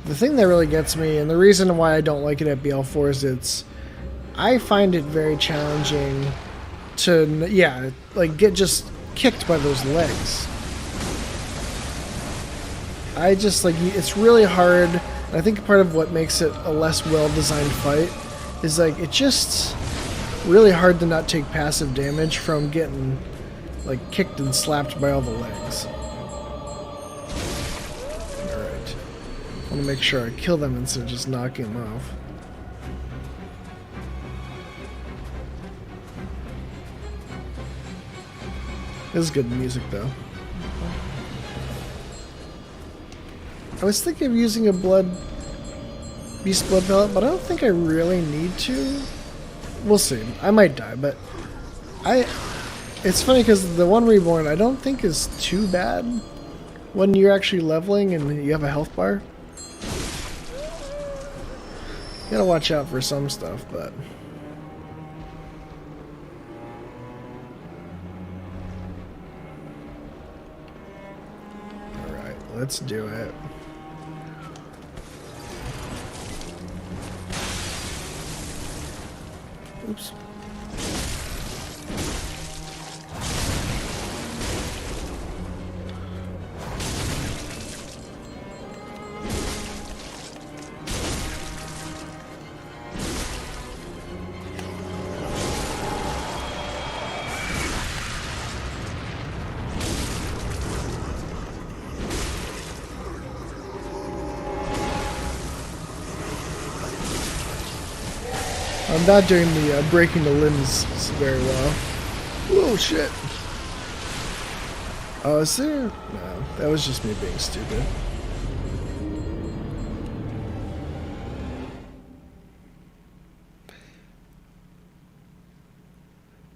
The thing that really gets me, and the reason why I don't like it at BL4 is I find it very challenging yeah, like get just kicked by those legs. I just like, it's really hard. I think part of what makes it a less well-designed fight is like it's just really hard to not take passive damage from getting like kicked and slapped by all the legs. Alright. I want to make sure I kill them instead of just knocking them off. This is good music though. I was thinking of using a beast blood pellet, but I don't think I really need to. We'll see. I might die, but it's funny because the One Reborn I don't think is too bad when you're actually leveling and you have a health bar. You gotta watch out for some stuff, but alright, let's do it. Oops. I'm not doing the breaking the limbs very well. Whoa, shit. Oh, is there? No, that was just me being stupid.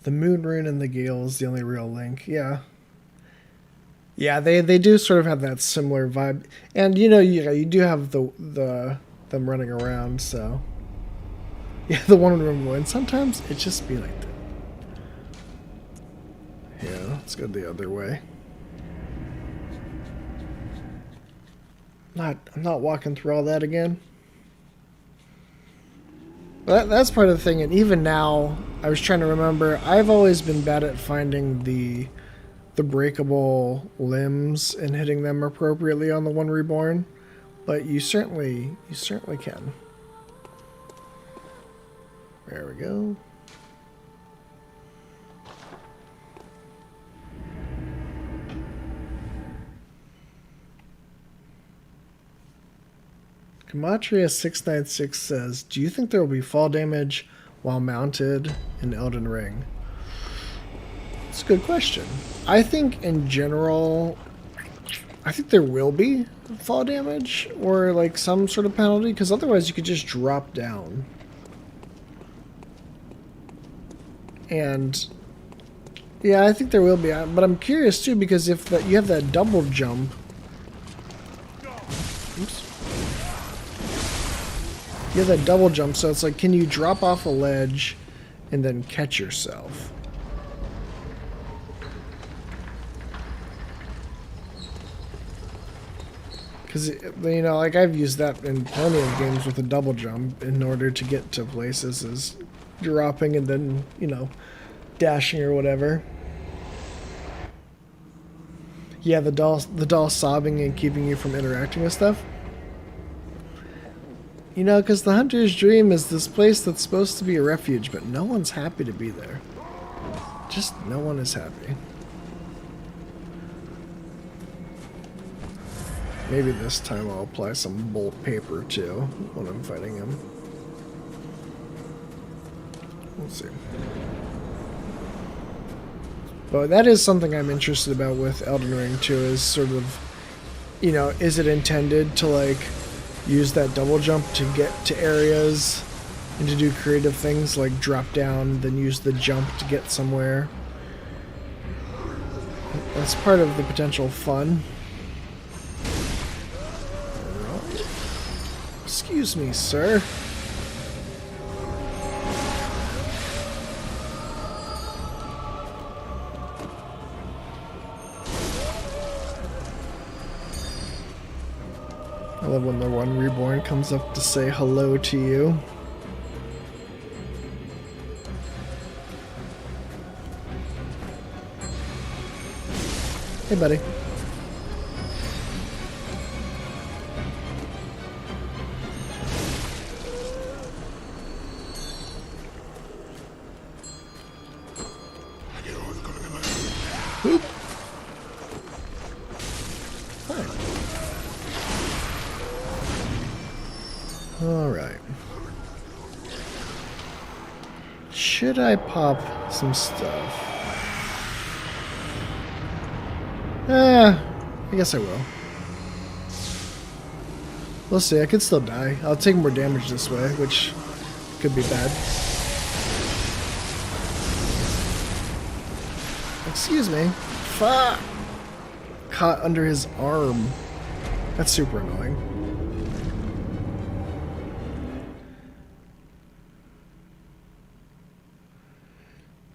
The moon rune and the gale is the only real link. Yeah. Yeah, they do sort of have that similar vibe. And you know, you do have them running around, so yeah, the One Reborn. And sometimes it just be like that. Yeah, let's go the other way. I'm not walking through all that again. But that's part of the thing, and even now, I was trying to remember, I've always been bad at finding the breakable limbs and hitting them appropriately on the One Reborn, but you certainly can. There we go. Kamatria696 says, do you think there will be fall damage while mounted in Elden Ring? It's a good question. I think in general, I think there will be fall damage or like some sort of penalty, because otherwise you could just drop down. And yeah, I think there will be, but I'm curious too, because if you have that double jump. Oops. You have that double jump, so it's like, can you drop off a ledge and then catch yourself? Because, you know, like I've used that in plenty of games with a double jump in order to get to places, is dropping and then, you know, dashing or whatever. Yeah, the doll sobbing and keeping you from interacting with stuff. You know, because the hunter's dream is this place that's supposed to be a refuge, but no one's happy to be there. Just no one is happy. Maybe this time I'll apply some bolt paper too when I'm fighting him. We'll see. But that is something I'm interested about with Elden Ring too, is sort of, you know, is it intended to like use that double jump to get to areas and to do creative things like drop down, then use the jump to get somewhere? That's part of the potential fun. Excuse me, sir. I love when the One Reborn comes up to say hello to you. Hey, buddy. Oop. Hi. All right. Should I pop some stuff? I guess I will. We'll see. I could still die. I'll take more damage this way, which could be bad. Excuse me. Fuck! Caught under his arm. That's super annoying.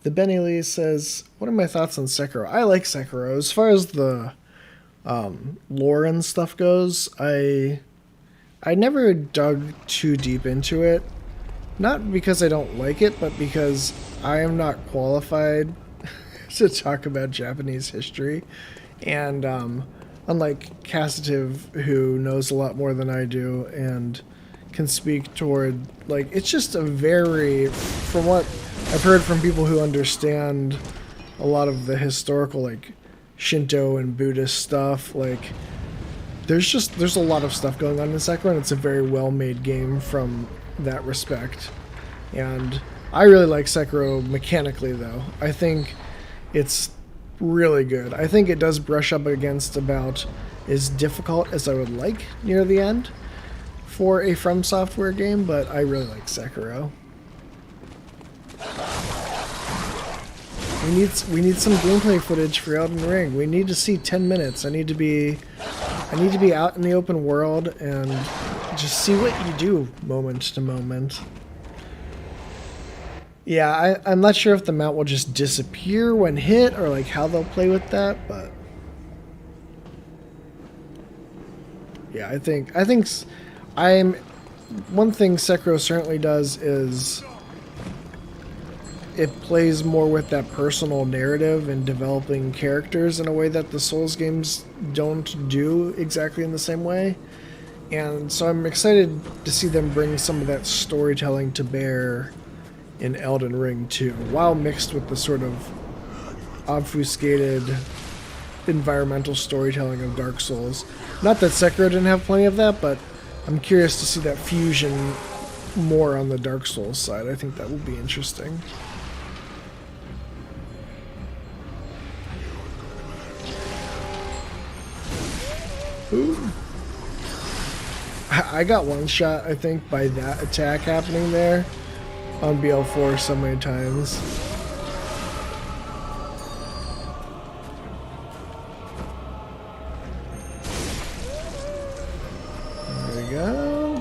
The Benny Lee says, what are my thoughts on Sekiro? I like Sekiro. As far as the lore and stuff goes, I never dug too deep into it. Not because I don't like it, but because I am not qualified to talk about Japanese history. And unlike Cassitive, who knows a lot more than I do and can speak toward, like, it's just a very, from what I've heard from people who understand a lot of the historical, like, Shinto and Buddhist stuff, like, there's a lot of stuff going on in Sekiro, and it's a very well-made game from that respect. And I really like Sekiro mechanically, though. I think it's really good. I think it does brush up against about as difficult as I would like near the end for a From Software game, but I really like Sekiro. We need some gameplay footage for Elden Ring. We need to see 10 minutes. I need to be out in the open world and just see what you do moment to moment. Yeah, I'm not sure if the mount will just disappear when hit or like how they'll play with that, but yeah, I think one thing Sekiro certainly does is it plays more with that personal narrative and developing characters in a way that the Souls games don't do exactly in the same way. And so I'm excited to see them bring some of that storytelling to bear in Elden Ring too, while mixed with the sort of obfuscated environmental storytelling of Dark Souls. Not that Sekiro didn't have plenty of that, but I'm curious to see that fusion more on the Dark Souls side. I think that will be interesting. Ooh. I got one shot, I think, by that attack happening there on BL4 so many times. There we go.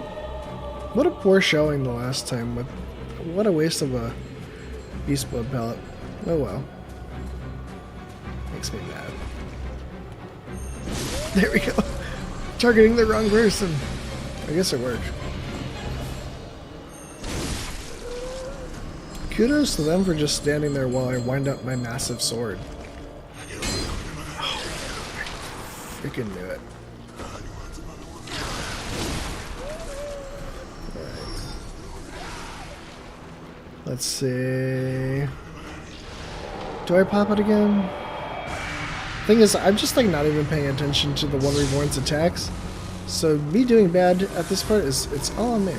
What a poor showing the last time. What a waste of a Beast Blood pellet. Oh well. Makes me mad. There we go. Targeting the wrong person. I guess it worked. Kudos to them for just standing there while I wind up my massive sword. Oh, I freaking knew it. Right. Let's see. Do I pop it again? Thing is, I'm just like not even paying attention to the One Reborn's attacks. So me doing bad at this part it's all on me.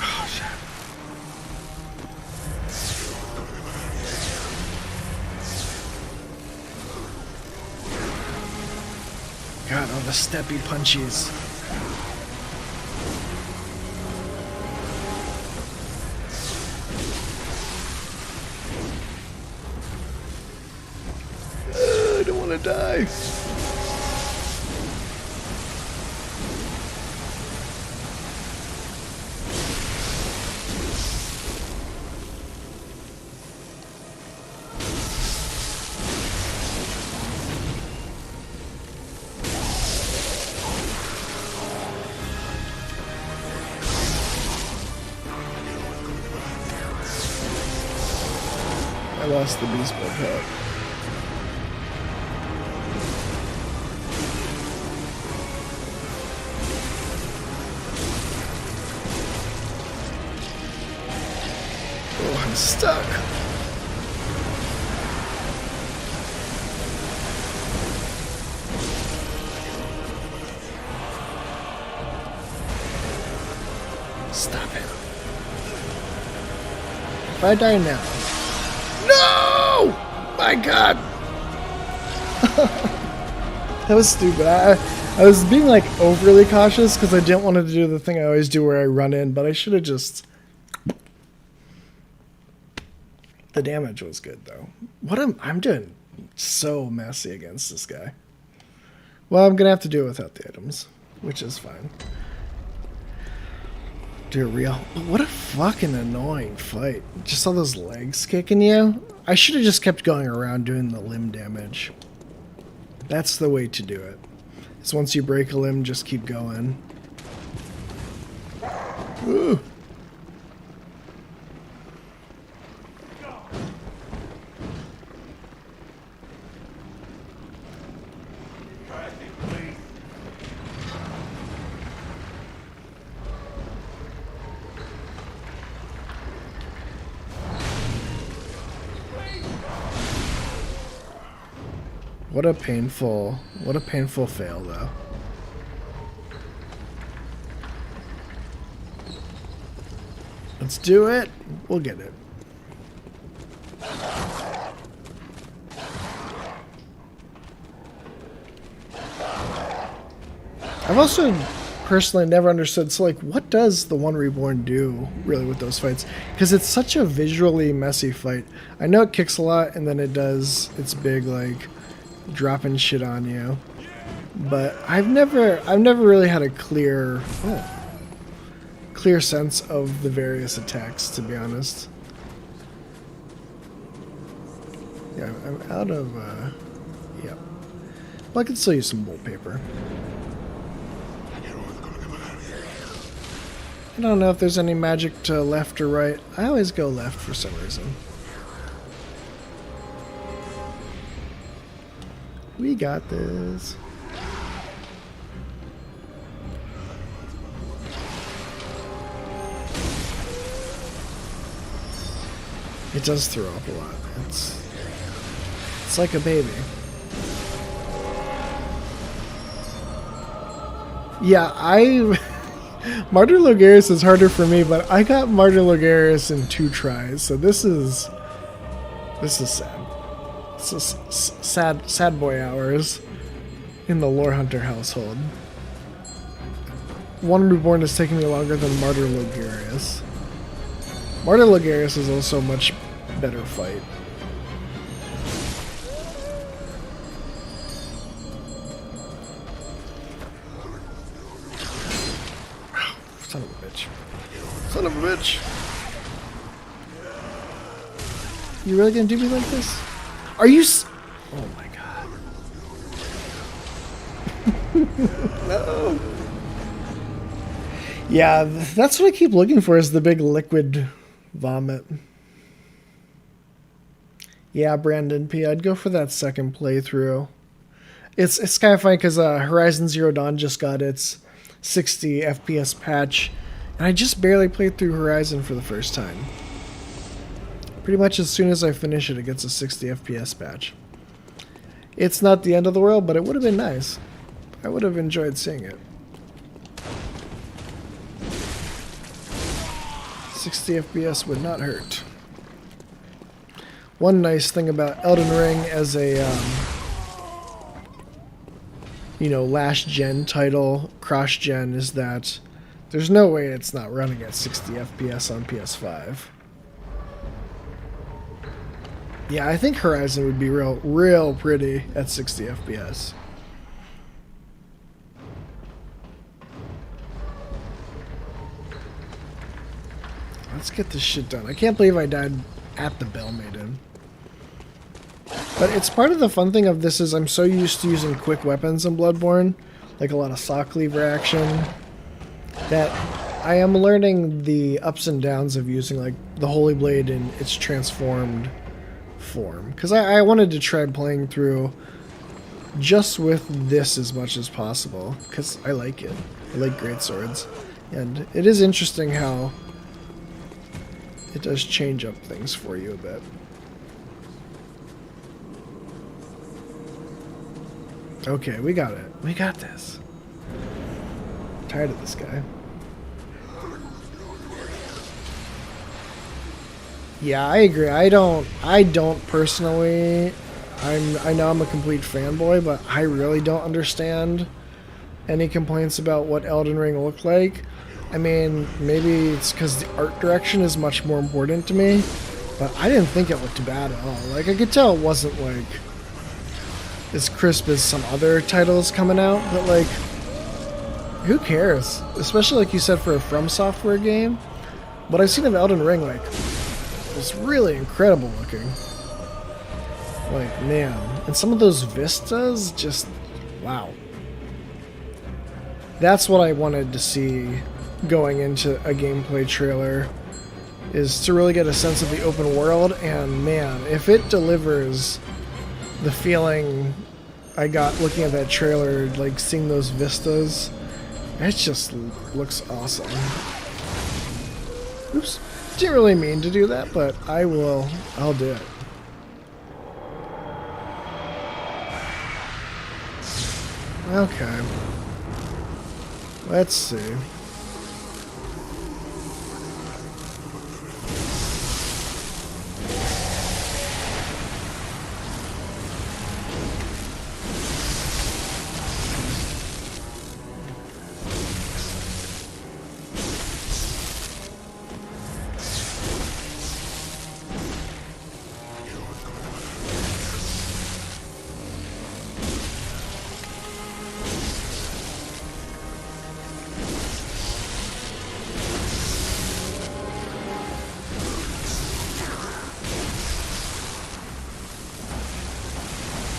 Oh shit. God, all the steppy punchies. Die. I lost the beast blood pellet. Oh, I'm stuck. Stop it. If I die now. No! My God! That was stupid. I was being like overly cautious because I didn't want to do the thing I always do where I run in, but I should have just... The damage was good though. I'm doing so messy against this guy. Well, I'm gonna have to do it without the items, which is fine. Do it real. What a fucking annoying fight. Just all those legs kicking you. I should have just kept going around doing the limb damage. That's the way to do it. Is once you break a limb, just keep going. Ooh. What a painful fail though. Let's do it. We'll get it. I've also personally never understood, so like, what does the One Reborn do really with those fights? Because it's such a visually messy fight. I know it kicks a lot and then it does its big like dropping shit on you, but I've never really had a clear sense of the various attacks, to be honest. Yeah, I'm out of yeah. Well, I could still use some bolt paper. I don't know if there's any magic to left or right. I always go left for some reason. We got this. It does throw up a lot. It's like a baby. Yeah, Martyr Logaris is harder for me, but I got Martyr Logaris in 2 tries, so this is sad. It's just sad boy hours in the Lore Hunter household. One Reborn is taking me longer than Martyr Logaris. Martyr Logaris is also a much better fight. Son of a bitch. Son of a bitch. You really gonna do me like this? Are you oh my god. No. Yeah, that's what I keep looking for, is the big liquid vomit. Yeah, Brandon P, I'd go for that second playthrough. It's kind of funny because Horizon Zero Dawn just got its 60 FPS patch, and I just barely played through Horizon for the first time. Pretty much as soon as I finish it, it gets a 60 FPS patch. It's not the end of the world, but it would have been nice. I would have enjoyed seeing it. 60 FPS would not hurt. One nice thing about Elden Ring as a, last gen title, cross gen, is that there's no way it's not running at 60 FPS on PS5. Yeah, I think Horizon would be real pretty at 60 FPS. Let's get this shit done. I can't believe I died at the Bell Maiden. But it's part of the fun thing of this is I'm so used to using quick weapons in Bloodborne, like a lot of sock lever action, that I am learning the ups and downs of using like the Holy Blade in its transformed form. Because I wanted to try playing through just with this as much as possible. Because I like it. I like greatswords. And it is interesting how it does change up things for you a bit. Okay, we got it. We got this. I'm tired of this guy. Yeah, I agree. I don't personally. I know I'm a complete fanboy, but I really don't understand any complaints about what Elden Ring looked like. I mean, maybe it's because the art direction is much more important to me, but I didn't think it looked bad at all. Like, I could tell it wasn't, like, as crisp as some other titles coming out, but, like, who cares? Especially, like you said, for a From Software game. What I've seen of Elden Ring, like, was really incredible looking. Like, man. And some of those vistas, just, wow. That's what I wanted to see going into a gameplay trailer, is to really get a sense of the open world, and man, if it delivers the feeling I got looking at that trailer, like seeing those vistas, it just looks awesome. Oops. Didn't really mean to do that, but I'll do it. Okay. Let's see.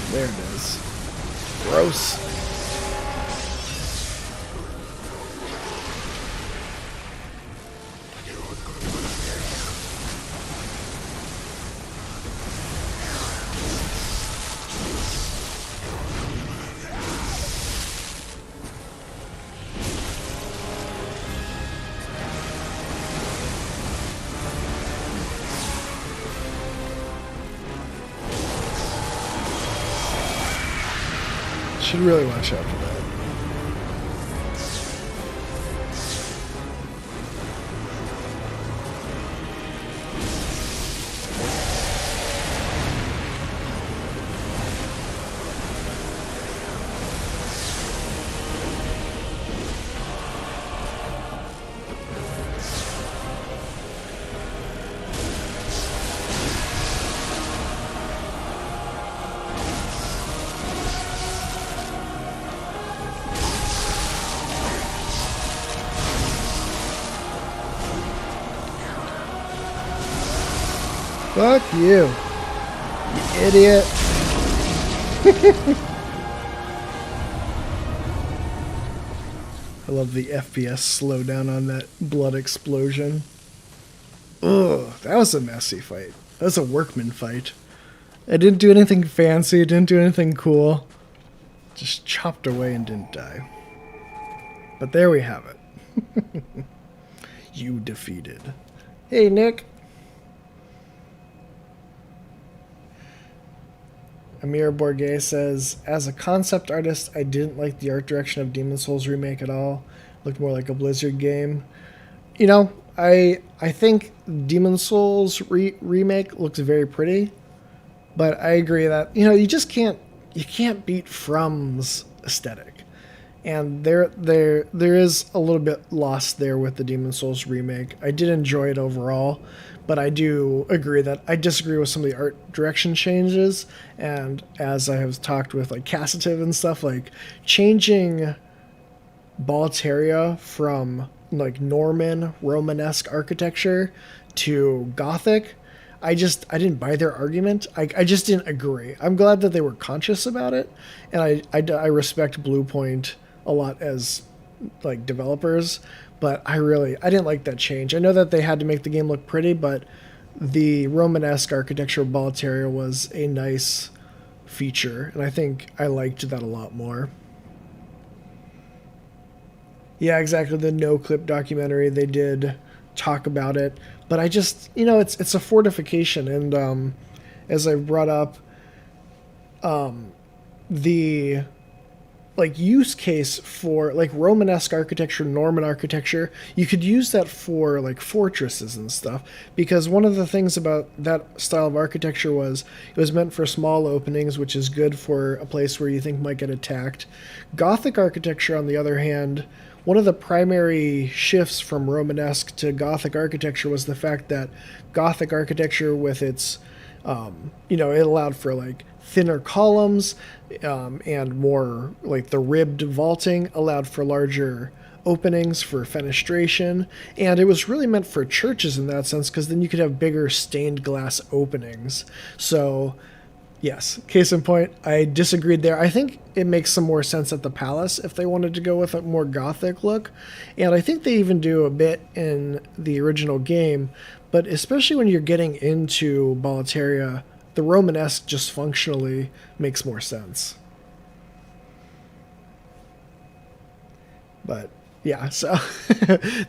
There it is. Gross. Should really watch out for that. Fuck you, you idiot. I love the FPS slowdown on that blood explosion. Ugh, that was a messy fight. That was a workman fight. I didn't do anything fancy, didn't do anything cool. Just chopped away and didn't die. But there we have it. You defeated. Hey, Nick. Amir Bourget says, as a concept artist, I didn't like the art direction of Demon's Souls remake at all. It looked more like a Blizzard game. You know, I think Demon's Souls remake looks very pretty, but I agree that, you know, you can't beat From's aesthetic. And there is a little bit lost there with the Demon's Souls remake. I did enjoy it overall, but I do agree that I disagree with some of the art direction changes. And as I have talked with like Cassative and stuff, like changing Balteria from like Norman Romanesque architecture to Gothic, I didn't buy their argument. I just didn't agree. I'm glad that they were conscious about it, and I respect Bluepoint a lot as like developers, but I didn't like that change. I know that they had to make the game look pretty, but the Romanesque architecture of Boletaria was a nice feature, and I think I liked that a lot more. Yeah, exactly. The No Clip documentary, they did talk about it, but I just, it's a fortification, and as I brought up, the like use case for like Romanesque architecture, Norman architecture, you could use that for like fortresses and stuff. Because one of the things about that style of architecture was it was meant for small openings, which is good for a place where you think might get attacked. Gothic architecture, on the other hand, one of the primary shifts from Romanesque to Gothic architecture was the fact that Gothic architecture, with its, it allowed for like thinner columns, and more like the ribbed vaulting allowed for larger openings for fenestration, and it was really meant for churches in that sense, because then you could have bigger stained glass openings. So yes, case in point, I disagreed there. I think it makes some more sense at the palace if they wanted to go with a more Gothic look, and I think they even do a bit in the original game, but especially when you're getting into Boletaria, the Romanesque just functionally makes more sense. But yeah, so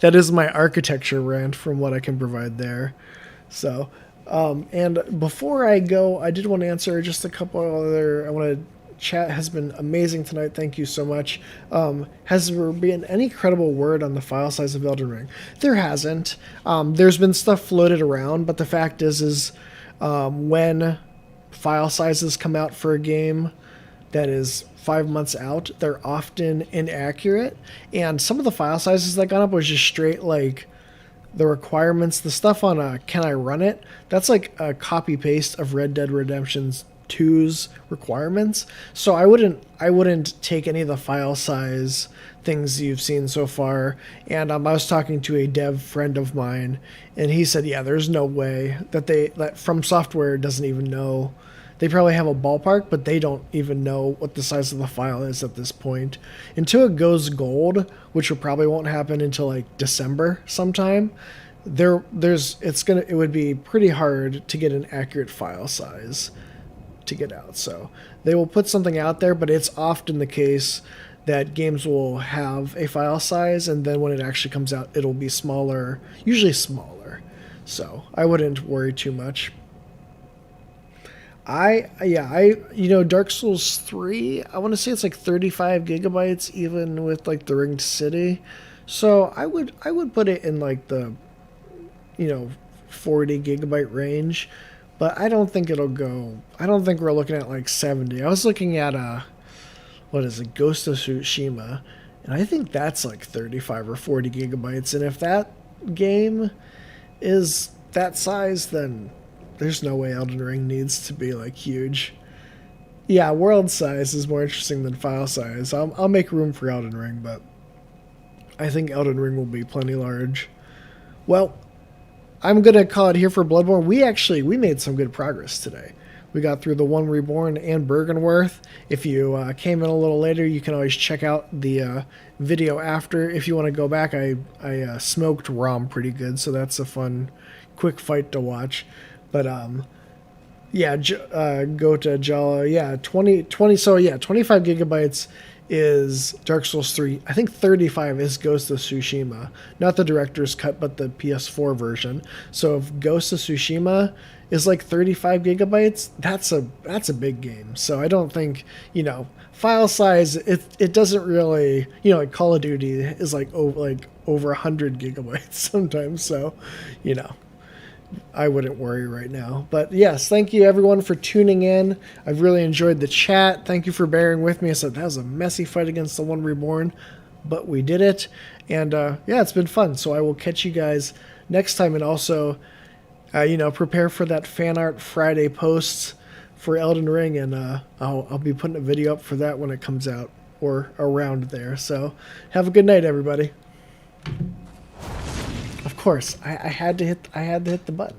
that is my architecture rant from what I can provide there. So, and before I go, I did want to answer just a couple other. I want to. Chat has been amazing tonight. Thank you so much. Has there been any credible word on the file size of Elden Ring? There hasn't. There's been stuff floated around, but the fact is when file sizes come out for a game that is 5 months out, they're often inaccurate. And some of the file sizes that got up was just straight like the requirements, the stuff on Can I Run It? That's like a copy paste of Red Dead Redemption's 2's requirements. So I wouldn't take any of the file size things you've seen so far. And I was talking to a dev friend of mine, and he said, yeah, there's no way that From Software doesn't even know. They probably have a ballpark, but they don't even know what the size of the file is at this point. Until it goes gold, which probably won't happen until like December sometime, it would be pretty hard to get an accurate file size to get out. So they will put something out there, but it's often the case that games will have a file size, and then when it actually comes out, it'll be smaller, usually smaller. So I wouldn't worry too much. Dark Souls 3, I want to say it's like 35 gigabytes, even with like the Ringed City. So I would put it in like the 40 gigabyte range, but I don't think we're looking at like 70. I was looking at Ghost of Tsushima, and I think that's like 35 or 40 gigabytes. And if that game is that size, then there's no way Elden Ring needs to be like huge. Yeah, world size is more interesting than file size. I'll make room for Elden Ring, but I think Elden Ring will be plenty large. Well, I'm gonna call it here for Bloodborne. We made some good progress today. We got through the One Reborn and Bergenworth. If you came in a little later, you can always check out the video after. If you want to go back, I smoked Rom pretty good, so that's a fun, quick fight to watch. But go to Jala. Yeah, 20. So yeah, 25 gigabytes is Dark Souls 3. I think 35 is Ghost of Tsushima, not the director's cut, but the PS4 version. So if Ghost of Tsushima is like 35 gigabytes, that's a big game. So I don't think file size. It doesn't really like Call of Duty is like over 100 gigabytes sometimes. So I wouldn't worry right now. But yes, thank you everyone for tuning in. I've really enjoyed the chat. Thank you for bearing with me. I said that was a messy fight against the One Reborn, but we did it. And it's been fun. So I will catch you guys next time. And also, prepare for that fan art Friday posts for Elden Ring. And I'll be putting a video up for that when it comes out or around there. So have a good night, everybody. Of course, I had to hit the button.